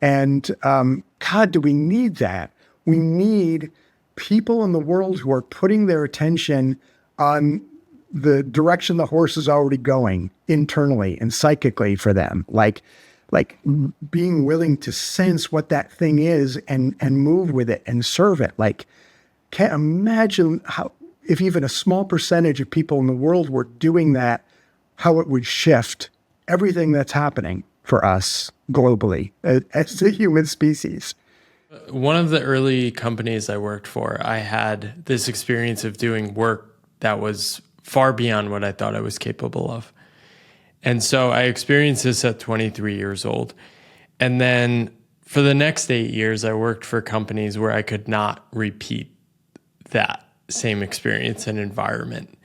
And God, do we need that? We need people in the world who are putting their attention on the direction the horse is already going internally and psychically for them. Like being willing to sense what that thing is and move with it and serve it. Like, can't imagine how, if even a small percentage of people in the world were doing that, how it would shift everything that's happening for us globally as a human species. One of the early companies I worked for, I had this experience of doing work that was far beyond what I thought I was capable of. And so I experienced this at 23 years old. And then for the next 8 years, I worked for companies where I could not repeat that same experience and environment.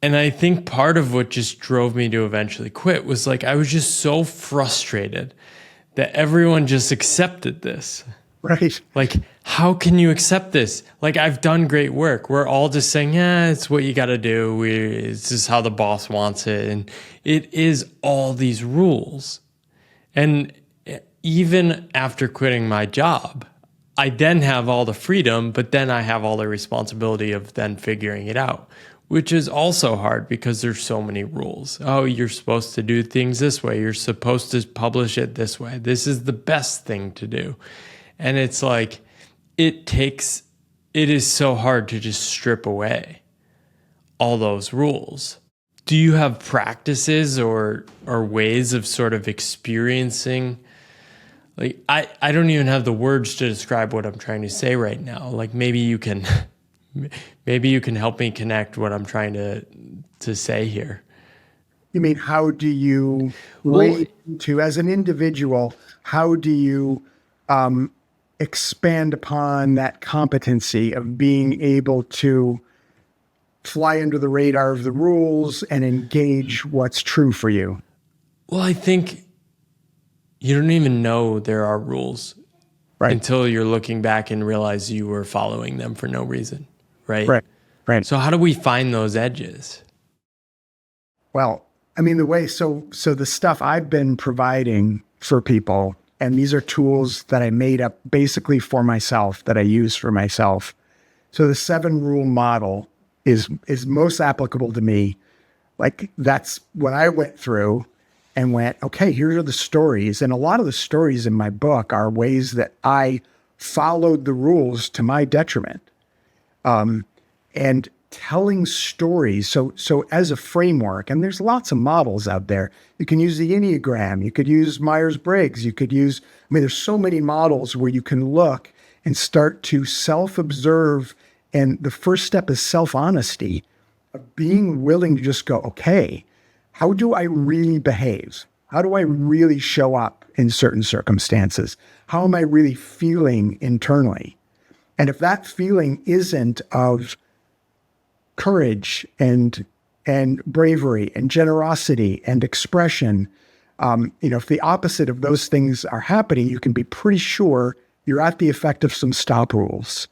And I think part of what just drove me to eventually quit was like, I was just so frustrated that everyone just accepted this. Right. Like, how can you accept this? Like, I've done great work. We're all just saying, yeah, it's what you got to do. It's just how the boss wants it. And it is all these rules. And even after quitting my job, I then have all the freedom, but then I have all the responsibility of then figuring it out, which is also hard because there's so many rules. Oh, you're supposed to do things this way. You're supposed to publish it this way. This is the best thing to do. And it's like, it is so hard to just strip away all those rules. Do you have practices or ways of sort of experiencing? Like, I don't even have the words to describe what I'm trying to say right now. Like, maybe you can maybe you can help me connect what I'm trying to say here. You mean, how do you Well, as an individual, how do you expand upon that competency of being able to fly under the radar of the rules and engage what's true for you? well, I think you don't even know there are rules Right, until you're looking back and realize you were following them for no reason, right? right, right. So how do we find those edges? Well, I mean, so the stuff I've been providing for people, and these are tools that I made up basically for myself, that I use for myself. So the 7 rule model is most applicable to me. Like, that's what I went through and went, okay, here are the stories. And a lot of the stories in my book are ways that I followed the rules to my detriment. And telling stories. So as a framework, and there's lots of models out there. You can use the Enneagram, you could use Myers-Briggs, you could use, I mean, there's so many models where you can look and start to self-observe. And the first step is self-honesty, of being willing to just go, okay, how do I really behave? How do I really show up in certain circumstances? How am I really feeling internally? And if that feeling isn't of courage and bravery and generosity and expression, if the opposite of those things are happening, you can be pretty sure you're at the effect of some stop rules,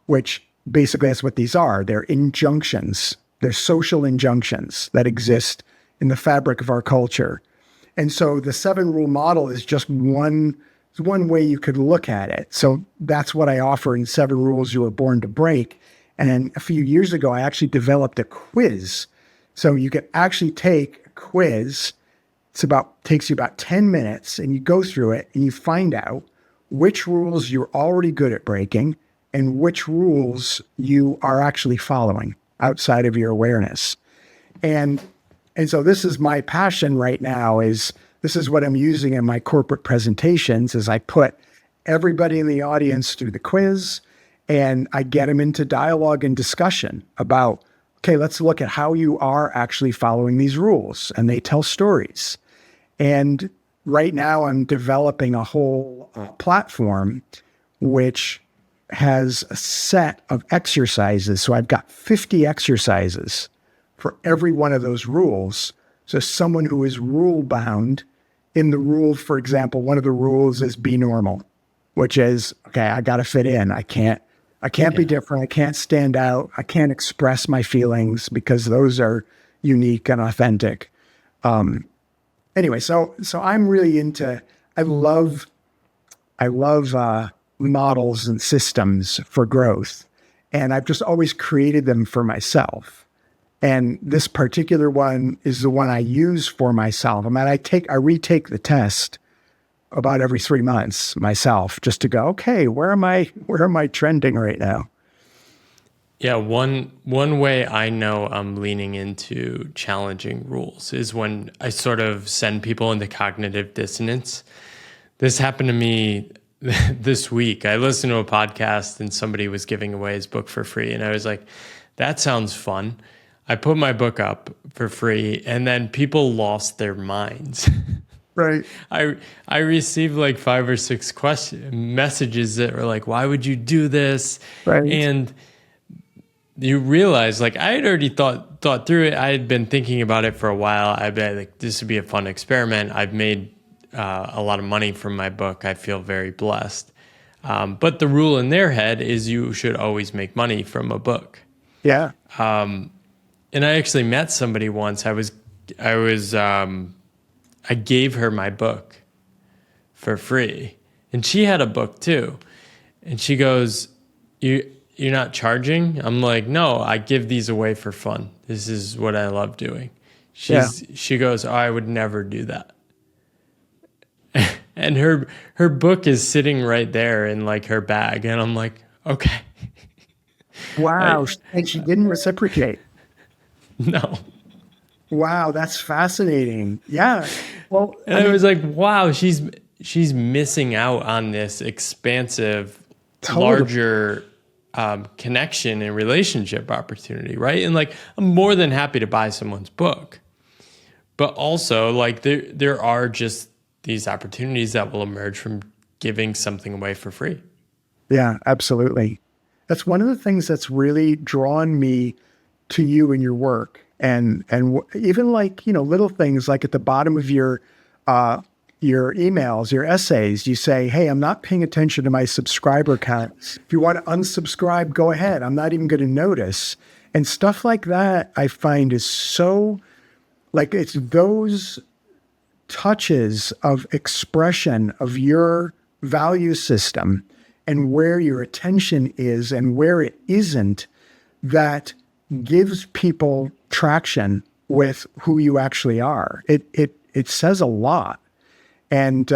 which basically that's what these are. They're injunctions. They're social injunctions that exist in the fabric of our culture. And so the 7 rule model is just one way you could look at it. So that's what I offer in 7 Rules You Were Born to Break. And then a few years ago, I actually developed a quiz. So you can actually take a quiz. Takes you about 10 minutes, and you go through it and you find out which rules you're already good at breaking and which rules you are actually following outside of your awareness. And so this is my passion right now, this is what I'm using in my corporate presentations, is I put everybody in the audience through the quiz, and I get them into dialogue and discussion about, okay, let's look at how you are actually following these rules. And they tell stories. And right now I'm developing a whole platform which has a set of exercises. So I've got 50 exercises for every one of those rules. So someone who is rule bound in the rule, for example, one of the rules is be normal, which is, okay, I got to fit in. I can't be different. I can't stand out. I can't express my feelings because those are unique and authentic. Anyway, so I'm really into, I love models and systems for growth. And I've just always created them for myself. And this particular one is the one I use for myself. I mean, I retake the test about every 3 months myself, just to go, okay, where am I trending right now? Yeah, one way I know I'm leaning into challenging rules is when I sort of send people into cognitive dissonance. This happened to me this week. I listened to a podcast and somebody was giving away his book for free, and I was like, that sounds fun. I put my book up for free, and then people lost their minds. Right. I received like 5 or 6 messages that were like, why would you do this? Right. And you realize, like, I had already thought through it. I had been thinking about it for a while. I bet like this would be a fun experiment. I've made a lot of money from my book. I feel very blessed. But the rule in their head is you should always make money from a book. Yeah. And I actually met somebody once. I gave her my book for free, and she had a book too. And she goes, You're not charging? I'm like, no, I give these away for fun. This is what I love doing. She goes, oh, I would never do that. And her book is sitting right there in like her bag. And I'm like, okay. Wow. And she didn't reciprocate. No. Wow, that's fascinating. Yeah. Well, And I was like, wow, she's missing out on this expansive, Totally. larger connection and relationship opportunity, right? And like, I'm more than happy to buy someone's book, but also like there are just these opportunities that will emerge from giving something away for free. Yeah, absolutely. That's one of the things that's really drawn me to you and your work. And even like, little things like at the bottom of your emails, your essays, you say, hey, I'm not paying attention to my subscriber counts. If you want to unsubscribe, go ahead. I'm not even going to notice. And stuff like that, I find is so, like, it's those touches of expression of your value system and where your attention is and where it isn't that gives people traction with who you actually are. It says a lot. And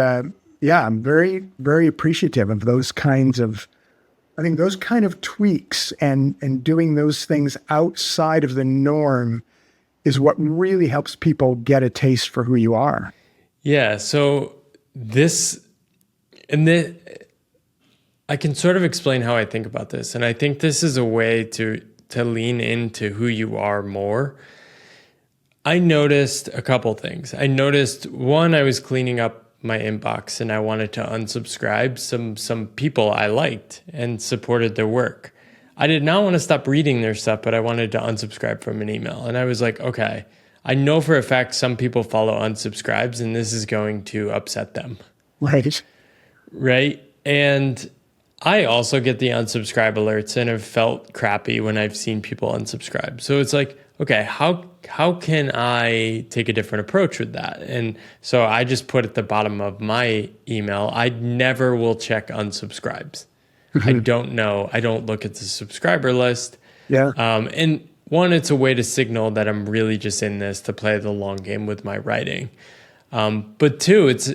yeah, I'm very, very appreciative of those kinds of, I think those kind of tweaks and doing those things outside of the norm is what really helps people get a taste for who you are. Yeah. So I can sort of explain how I think about this. And I think this is a way to lean into who you are more. I noticed a couple things. I noticed one, I was cleaning up my inbox and I wanted to unsubscribe some people I liked and supported their work. I did not want to stop reading their stuff, but I wanted to unsubscribe from an email. And I was like, okay, I know for a fact some people follow unsubscribes and this is going to upset them. Right. And I also get the unsubscribe alerts and have felt crappy when I've seen people unsubscribe. So it's like, okay, how can I take a different approach with that? And so I just put at the bottom of my email, I never will check unsubscribes. I don't know. I don't look at the subscriber list. Yeah. And one, it's a way to signal that I'm really just in this to play the long game with my writing. But two, it's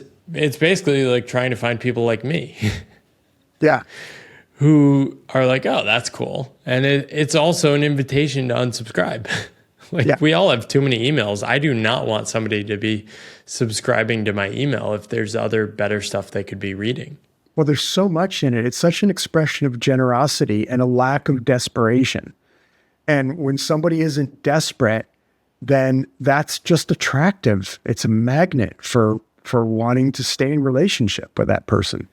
basically like trying to find people like me. Yeah. Who are like, oh, that's cool. And it's also an invitation to unsubscribe. We all have too many emails. I do not want somebody to be subscribing to my email if there's other better stuff they could be reading. Well, there's so much in it. It's such an expression of generosity and a lack of desperation. And when somebody isn't desperate, then that's just attractive. It's a magnet for wanting to stay in relationship with that person.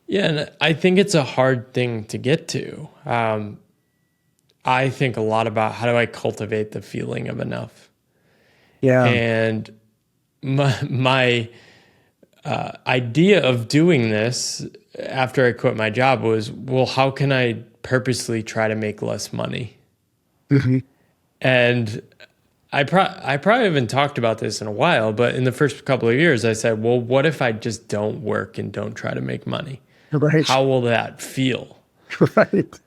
Yeah, and I think it's a hard thing to get to. I think a lot about how do I cultivate the feeling of enough. Yeah. And my idea of doing this after I quit my job was, well, how can I purposely try to make less money? Mm-hmm. And I probably haven't talked about this in a while, but in the first couple of years, I said, well, what if I just don't work and don't try to make money? Right. How will that feel? Right.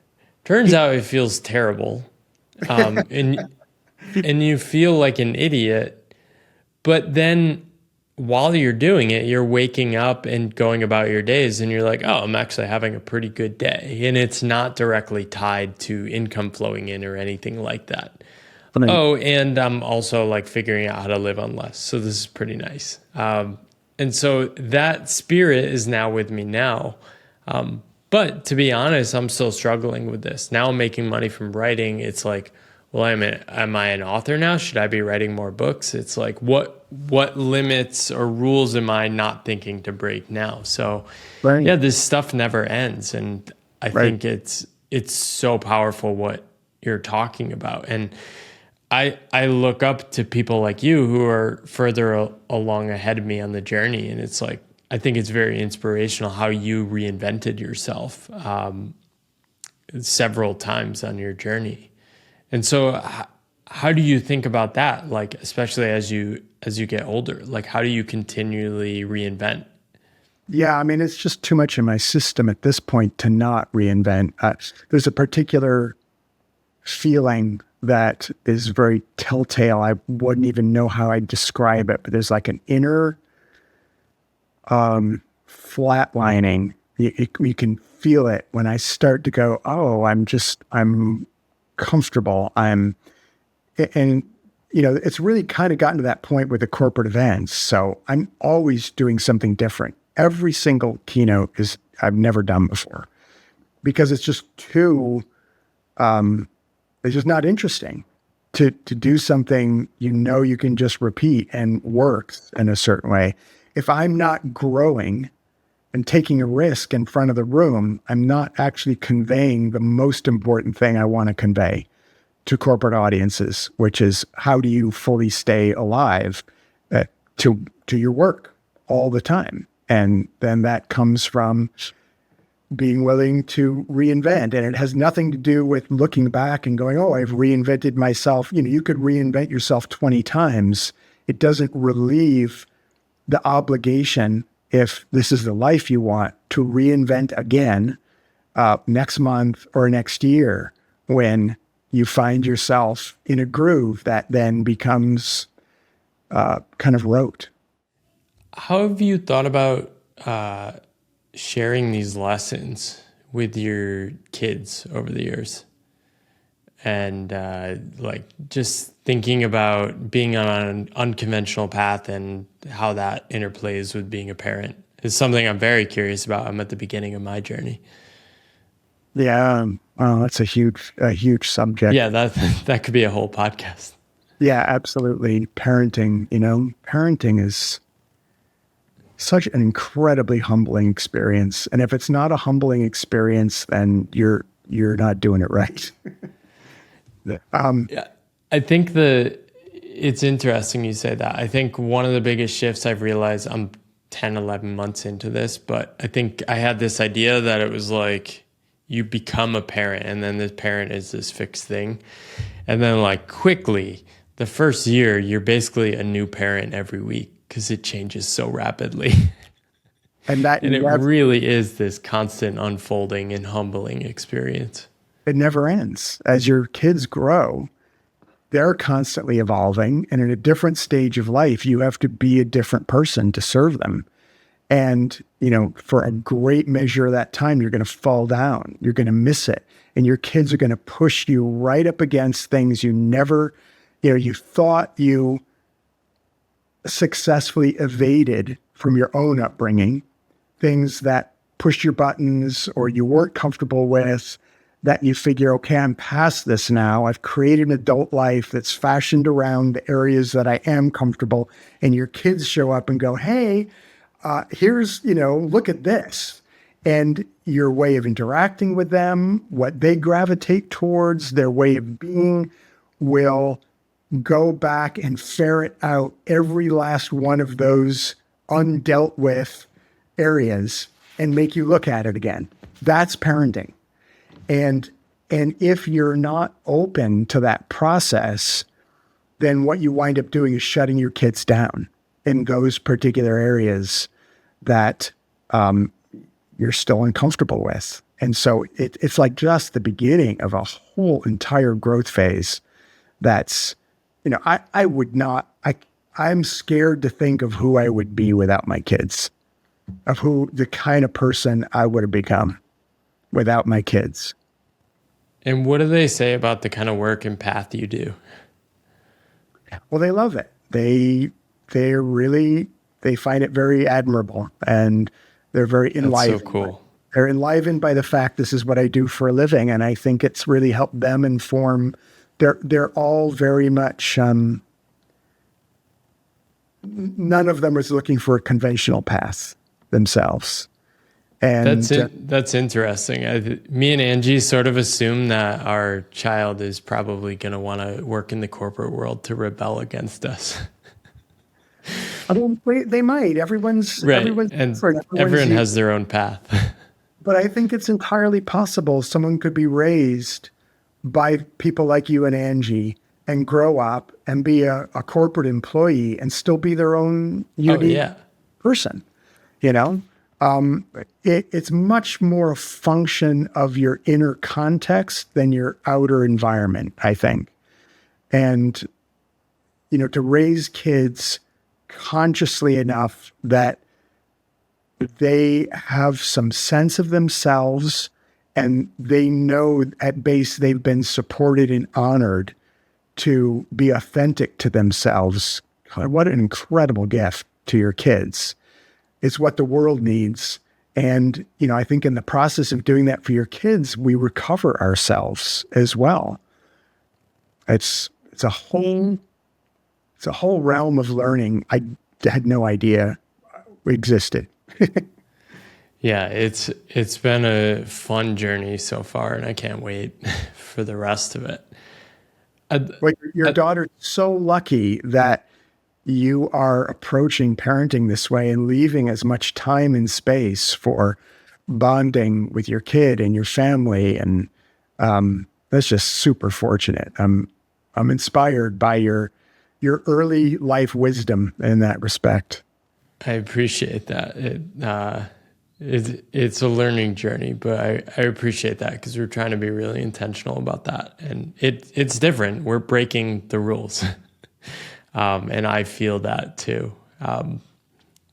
Turns out it feels terrible. And you feel like an idiot. But then while you're doing it, you're waking up and going about your days and you're like, oh, I'm actually having a pretty good day. And it's not directly tied to income flowing in or anything like that. Right. Oh, and I'm also like figuring out how to live on less. So this is pretty nice. And so that spirit is now with me now. But to be honest, I'm still struggling with this. Now I'm making money from writing. It's like, well, am I an author now? Should I be writing more books? It's like, what limits or rules am I not thinking to break now? So right. Yeah, this stuff never ends. And I think it's so powerful what you're talking about. And I look up to people like you who are further along ahead of me on the journey. And it's like, I think it's very inspirational how you reinvented yourself several times on your journey. And so how do you think about that? Like, especially as you get older, like how do you continually reinvent? Yeah, I mean, it's just too much in my system at this point to not reinvent. There's a particular feeling that is very telltale. I wouldn't even know how I'd describe it, but there's like an inner flatlining. You can feel it when I start to go, oh, I'm comfortable. And it's really kind of gotten to that point with the corporate events. So I'm always doing something different. Every single keynote I've never done before. because it's just too, it's just not interesting to do something you can just repeat and works in a certain way. If I'm not growing and taking a risk in front of the room, I'm not actually conveying the most important thing I want to convey to corporate audiences, which is how do you fully stay alive to your work all the time? And then that comes from being willing to reinvent. And it has nothing to do with looking back and going, oh, I've reinvented myself. You could reinvent yourself 20 times. It doesn't relieve the obligation, if this is the life you want, to reinvent again next month or next year when you find yourself in a groove that then becomes kind of rote. How have you thought about sharing these lessons with your kids over the years? And just thinking about being on an unconventional path and how that interplays with being a parent is something I'm very curious about. I'm at the beginning of my journey. Yeah, that's a huge subject. Yeah, that could be a whole podcast. Yeah, absolutely. Parenting is such an incredibly humbling experience. And if it's not a humbling experience, then you're not doing it right. Yeah, I think it's interesting you say that. I think one of the biggest shifts I've realized, I'm 10, 11 months into this, but I think I had this idea that it was like you become a parent and then this parent is this fixed thing. And then quickly, the first year, you're basically a new parent every week because it changes so rapidly. And it really is this constant unfolding and humbling experience. It never ends. As your kids grow, they're constantly evolving. And in a different stage of life, you have to be a different person to serve them. And, for a great measure of that time, you're going to fall down. You're going to miss it. And your kids are going to push you right up against things you never, you thought you successfully evaded from your own upbringing, things that pushed your buttons or you weren't comfortable with, that you figure, okay, I'm past this now. I've created an adult life that's fashioned around the areas that I am comfortable. And your kids show up and go, hey, here's, look at this. And your way of interacting with them, what they gravitate towards, their way of being, will go back and ferret out every last one of those undealt with areas and make you look at it again. That's parenting. And if you're not open to that process, then what you wind up doing is shutting your kids down in those particular areas that you're still uncomfortable with. And so it's like just the beginning of a whole entire growth phase that's, I'm scared to think of who I would be without my kids, of the kind of person I would have become without my kids. And what do they say about the kind of work and path you do? Well, they love it. They find it very admirable, and they're very enlivened. That's so cool. They're enlivened by the fact this is what I do for a living, and I think it's really helped them inform. They're all very much. None of them is looking for a conventional path themselves. And that's interesting. Me and Angie sort of assume that our child is probably going to want to work in the corporate world to rebel against us. I mean, they might. Everyone's and different. Everyone has their own path. But I think it's entirely possible someone could be raised by people like you and Angie and grow up and be a corporate employee and still be their own unique person, It's much more a function of your inner context than your outer environment, I think. And, to raise kids consciously enough that they have some sense of themselves and they know at base they've been supported and honored to be authentic to themselves. God, what an incredible gift to your kids. It's what the world needs. And, I think in the process of doing that for your kids, we recover ourselves as well. It's a whole realm of learning I had no idea existed. Yeah, it's been a fun journey so far, and I can't wait for the rest of it. Like your daughter's so lucky that you are approaching parenting this way and leaving as much time and space for bonding with your kid and your family. And that's just super fortunate. I'm inspired by your early life wisdom in that respect. I appreciate that. It's a learning journey, but I appreciate that because we're trying to be really intentional about that. And it's different. We're breaking the rules. And I feel that too,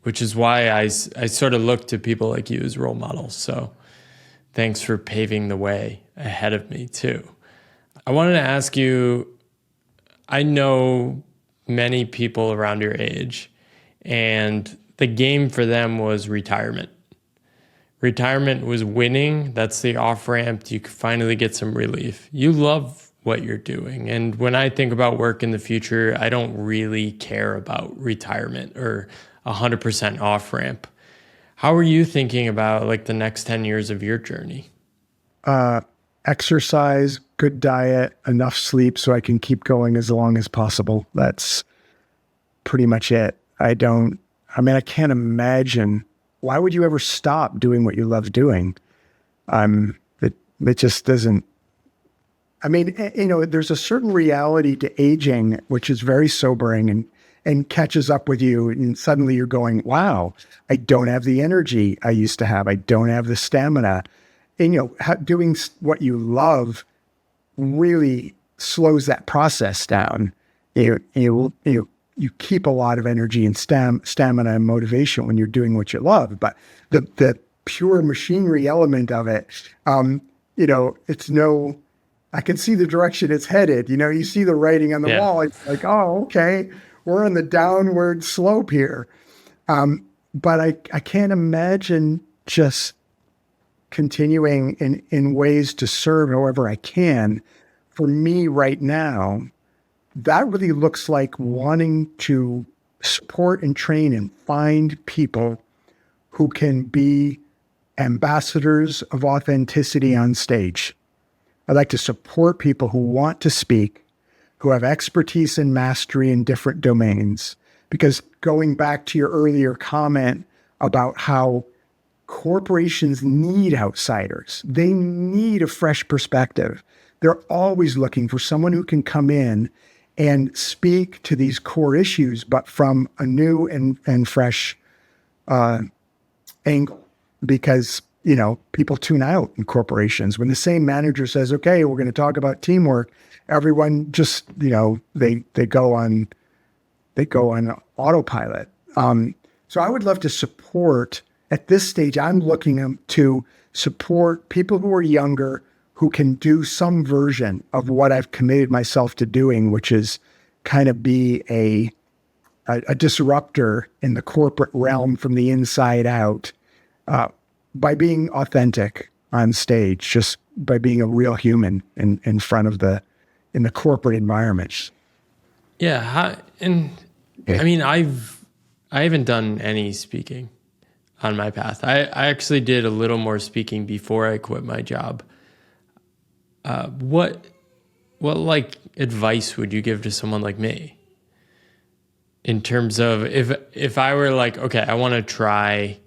which is why I sort of look to people like you as role models. So thanks for paving the way ahead of me too. I wanted to ask you, I know many people around your age, and the game for them was retirement. Retirement was winning. That's the off-ramp. You can finally get some relief. You love what you're doing. And when I think about work in the future, I don't really care about retirement or 100% off-ramp. How are you thinking about like the next 10 years of your journey? Exercise, good diet, enough sleep so I can keep going as long as possible. That's pretty much it. I can't imagine. Why would you ever stop doing what you love doing? It just doesn't. There's a certain reality to aging, which is very sobering and catches up with you. And suddenly you're going, wow, I don't have the energy I used to have. I don't have the stamina. And, doing what you love really slows that process down. You keep a lot of energy and stamina and motivation when you're doing what you love. But the pure machinery element of it, it's no, I can see the direction it's headed. You see the writing on the wall. It's like, oh, okay, we're on the downward slope here. But I can't imagine just continuing in ways to serve however I can. For me right now, that really looks like wanting to support and train and find people who can be ambassadors of authenticity on stage. I'd like to support people who want to speak, who have expertise and mastery in different domains. Because going back to your earlier comment about how corporations need outsiders, they need a fresh perspective. They're always looking for someone who can come in and speak to these core issues, but from a new and fresh angle. Because, people tune out in corporations. When the same manager says, okay, we're going to talk about teamwork, everyone just, they go on autopilot. So I would love to support, at this stage, I'm looking to support people who are younger, who can do some version of what I've committed myself to doing, which is kind of be a disruptor in the corporate realm from the inside out, by being authentic on stage, just by being a real human in front of in the corporate environment. Yeah. I haven't done any speaking on my path. I actually did a little more speaking before I quit my job. What like advice would you give to someone like me in terms of if I were like, okay, I want to try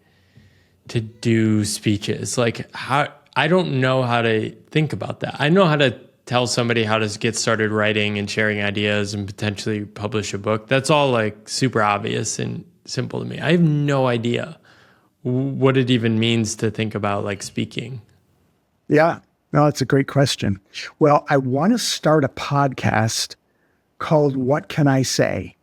to do speeches, like how, I don't know how to think about that. I know how to tell somebody how to get started writing and sharing ideas and potentially publish a book. That's all like super obvious and simple to me. I have no idea what it even means to think about like speaking. Yeah. No, that's a great question. Well, I want to start a podcast called What Can I Say?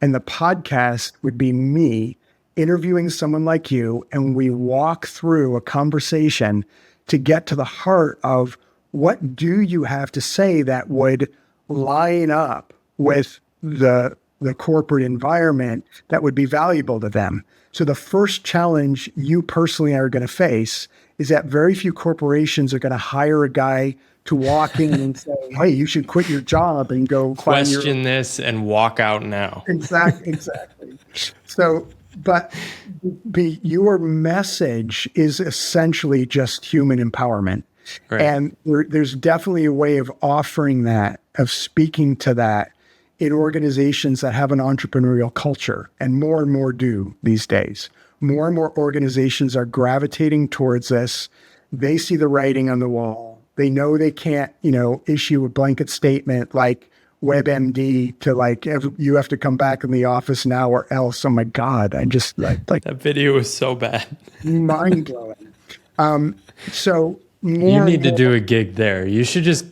And the podcast would be me interviewing someone like you, and we walk through a conversation to get to the heart of what do you have to say that would line up with the the corporate environment that would be valuable to them. So the first challenge you personally are going to face is that very few corporations are going to hire a guy to walk in and say, hey, you should quit your job and go find your Question this and walk out now. Exactly. So, but your message is essentially just human empowerment. Right. And there's definitely a way of offering that, of speaking to that in organizations that have an entrepreneurial culture, and more do these days. More and more organizations are gravitating towards this. They see the writing on the wall. They know they can't, issue a blanket statement like WebMD to like, you have to come back in the office now or else. Oh my God, I just like that video was so bad. Mind blowing. So you need to do a gig there. You should just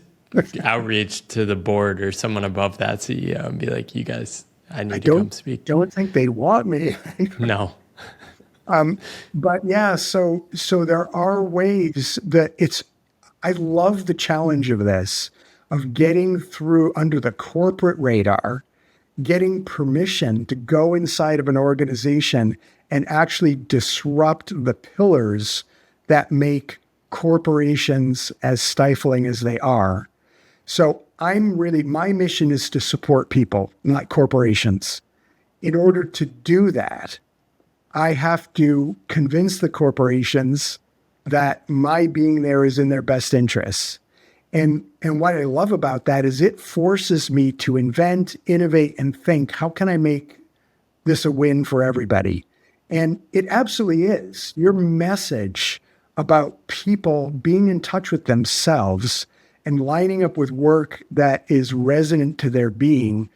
outreach to the board or someone above that CEO and be like, you guys, I need to come speak. I don't think they'd want me. No. But yeah, so there are ways that I love the challenge of this, of getting through under the corporate radar, getting permission to go inside of an organization and actually disrupt the pillars that make corporations as stifling as they are. So my mission is to support people, not corporations. In order to do that, I have to convince the corporations that my being there is in their best interests. And what I love about that is it forces me to invent, innovate, and think, how can I make this a win for everybody? And it absolutely is. Your message about people being in touch with themselves and lining up with work that is resonant to their being,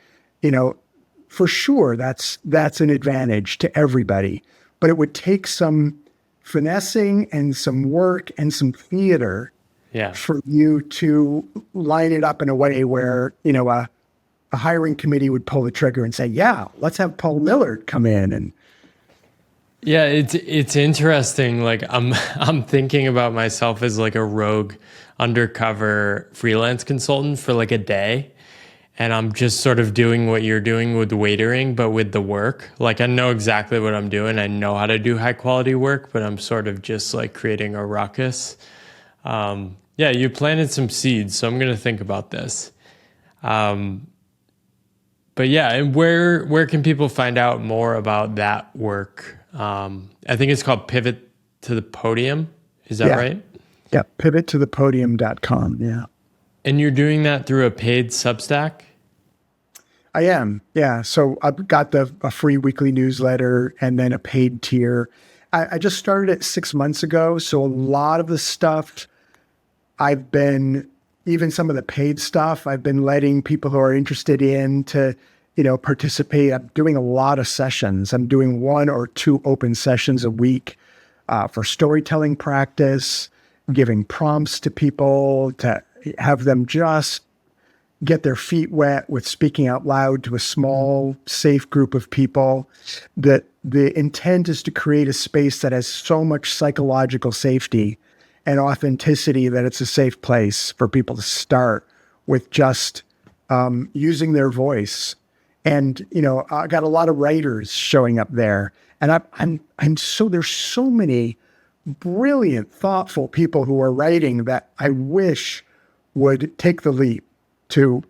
for sure, that's an advantage to everybody. But it would take some finessing and some work and some theater for you to line it up in a way where, a hiring committee would pull the trigger and say, yeah, let's have Paul Millard come in. And yeah, it's interesting. Like I'm thinking about myself as like a rogue undercover freelance consultant for like a day. And I'm just sort of doing what you're doing with waitering, but with the work. Like I know exactly what I'm doing. I know how to do high quality work, but I'm sort of just like creating a ruckus. Yeah, you planted some seeds, so I'm going to think about this. But yeah, and where can people find out more about that work? I think it's called Pivot to the Podium. Is that right? Yeah, pivottothepodium.com. Yeah. And you're doing that through a paid Substack? I am. Yeah. So I've got a free weekly newsletter and then a paid tier. I just started it 6 months ago. So a lot of the stuff even some of the paid stuff, I've been letting people who are interested in to, participate. I'm doing a lot of sessions. I'm doing 1 or 2 open sessions a week for storytelling practice, giving prompts to people to have them just get their feet wet with speaking out loud to a small, safe group of people. That the intent is to create a space that has so much psychological safety and authenticity that it's a safe place for people to start with just using their voice. And, I got a lot of writers showing up there. And there's so many brilliant, thoughtful people who are writing that I wish would take the leap to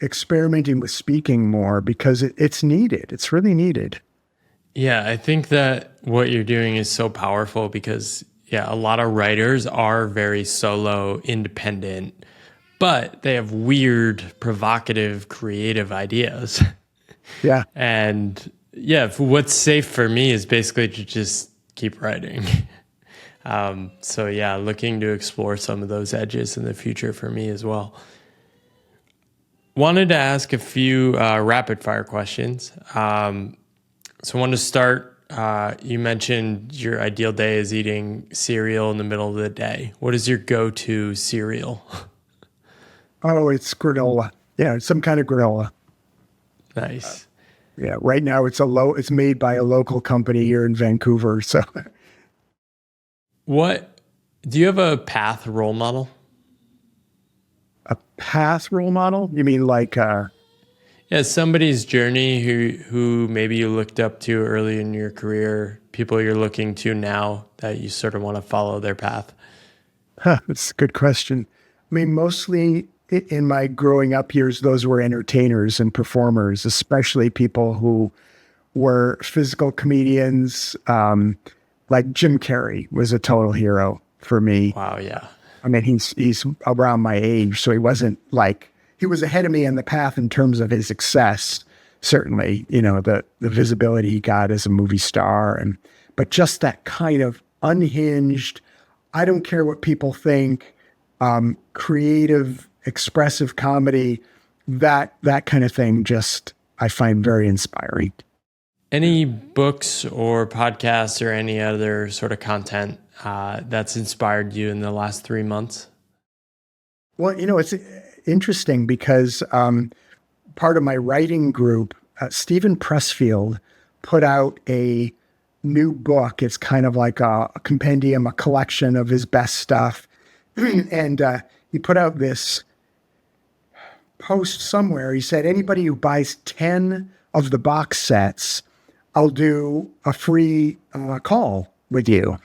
experimenting with speaking more, because it's needed. It's really needed. Yeah, I think that what you're doing is so powerful because, a lot of writers are very solo, independent, but they have weird, provocative, creative ideas. Yeah. And what's safe for me is basically to just keep writing. Looking to explore some of those edges in the future for me as well. Wanted to ask a few rapid fire questions. So I wanted to start, you mentioned your ideal day is eating cereal in the middle of the day. What is your go-to cereal? Oh, it's granola. Yeah, it's some kind of granola. Nice. Yeah, right now it's made by a local company here in Vancouver. So do you have a path role model? A path role model? You mean like Yeah, somebody's journey who maybe you looked up to early in your career, people you're looking to now that you sort of want to follow their path. That's a good question. I mean, mostly in my growing up years, those were entertainers and performers, especially people who were physical comedians. Like Jim Carrey was a total hero for me. Wow, yeah. I mean, he's around my age, so he wasn't like, he was ahead of me on the path in terms of his success. Certainly, the visibility he got as a movie star, but just that kind of unhinged, I don't care what people think, creative, expressive comedy, that kind of thing, just I find very inspiring. Any books or podcasts or any other sort of content that's inspired you in the last 3 months? Well, it's interesting because part of my writing group, Stephen Pressfield, put out a new book. It's kind of like a compendium, a collection of his best stuff. And he put out this post somewhere. He said, anybody who buys 10 of the box sets, I'll do a free call with you.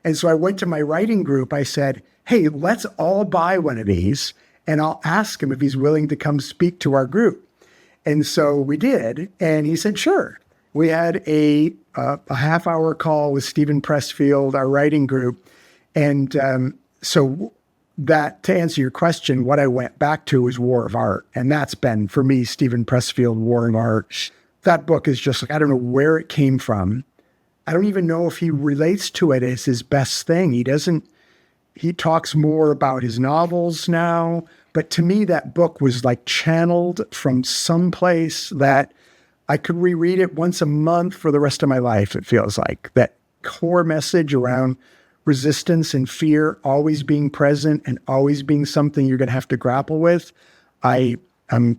And so I went to my writing group. I said, hey, let's all buy one of these, and I'll ask him if he's willing to come speak to our group. And so we did. And he said, sure. We had a half-hour call with Stephen Pressfield, our writing group. And so that, to answer your question, what I went back to was War of Art. And that's been, for me, Stephen Pressfield, War of Art. That book is just like, I don't know where it came from. I don't even know if he relates to it as his best thing. He talks more about his novels now. But to me, that book was like channeled from someplace that I could reread it once a month for the rest of my life, it feels like. That core message around resistance and fear always being present and always being something you're going to have to grapple with, I'm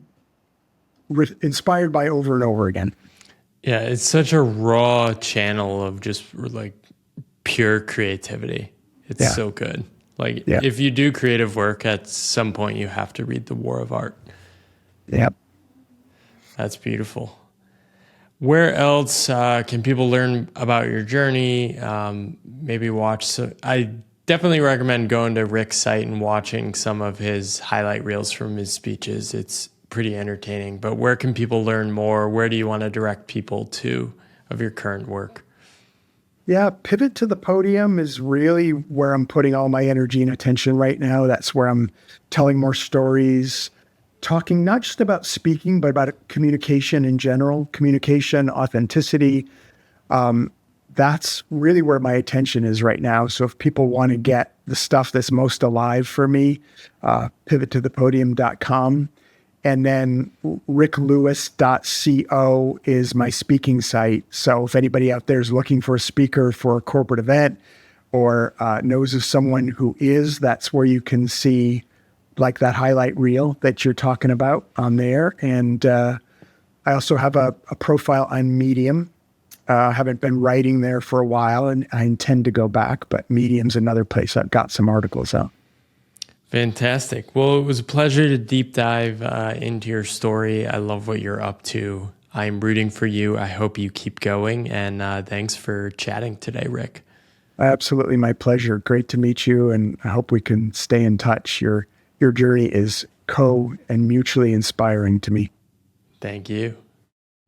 inspired by over and over again. Yeah, it's such a raw channel of just like pure creativity. It's so good. Like if you do creative work, at some point you have to read The War of Art. Yep. That's beautiful. Where else can people learn about your journey? Maybe watch. I definitely recommend going to Rick's site and watching some of his highlight reels from his speeches. It's pretty entertaining. But where can people learn more? Where do you want to direct people to of your current work? Yeah, Pivot to the Podium is really where I'm putting all my energy and attention right now. That's where I'm telling more stories, talking not just about speaking, but about communication in general, communication, authenticity. That's really where my attention is right now. So if people want to get the stuff that's most alive for me, pivottothepodium.com. And then ricklewis.co is my speaking site. So if anybody out there is looking for a speaker for a corporate event or knows of someone who is, that's where you can see like that highlight reel that you're talking about on there. And I also have a profile on Medium. I haven't been writing there for a while, and I intend to go back, but Medium's another place I've got some articles out. Fantastic. Well, it was a pleasure to deep dive into your story. I love what you're up to. I'm rooting for you. I hope you keep going. And thanks for chatting today, Rick. Absolutely, my pleasure. Great to meet you, and I hope we can stay in touch. Your journey is and mutually inspiring to me. Thank you.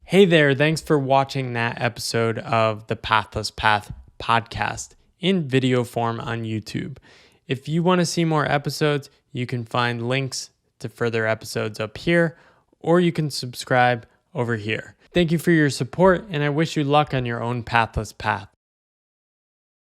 Hey there. Thanks for watching that episode of the Pathless Path podcast in video form on YouTube. If you want to see more episodes, you can find links to further episodes up here, or you can subscribe over here. Thank you for your support, and I wish you luck on your own pathless path.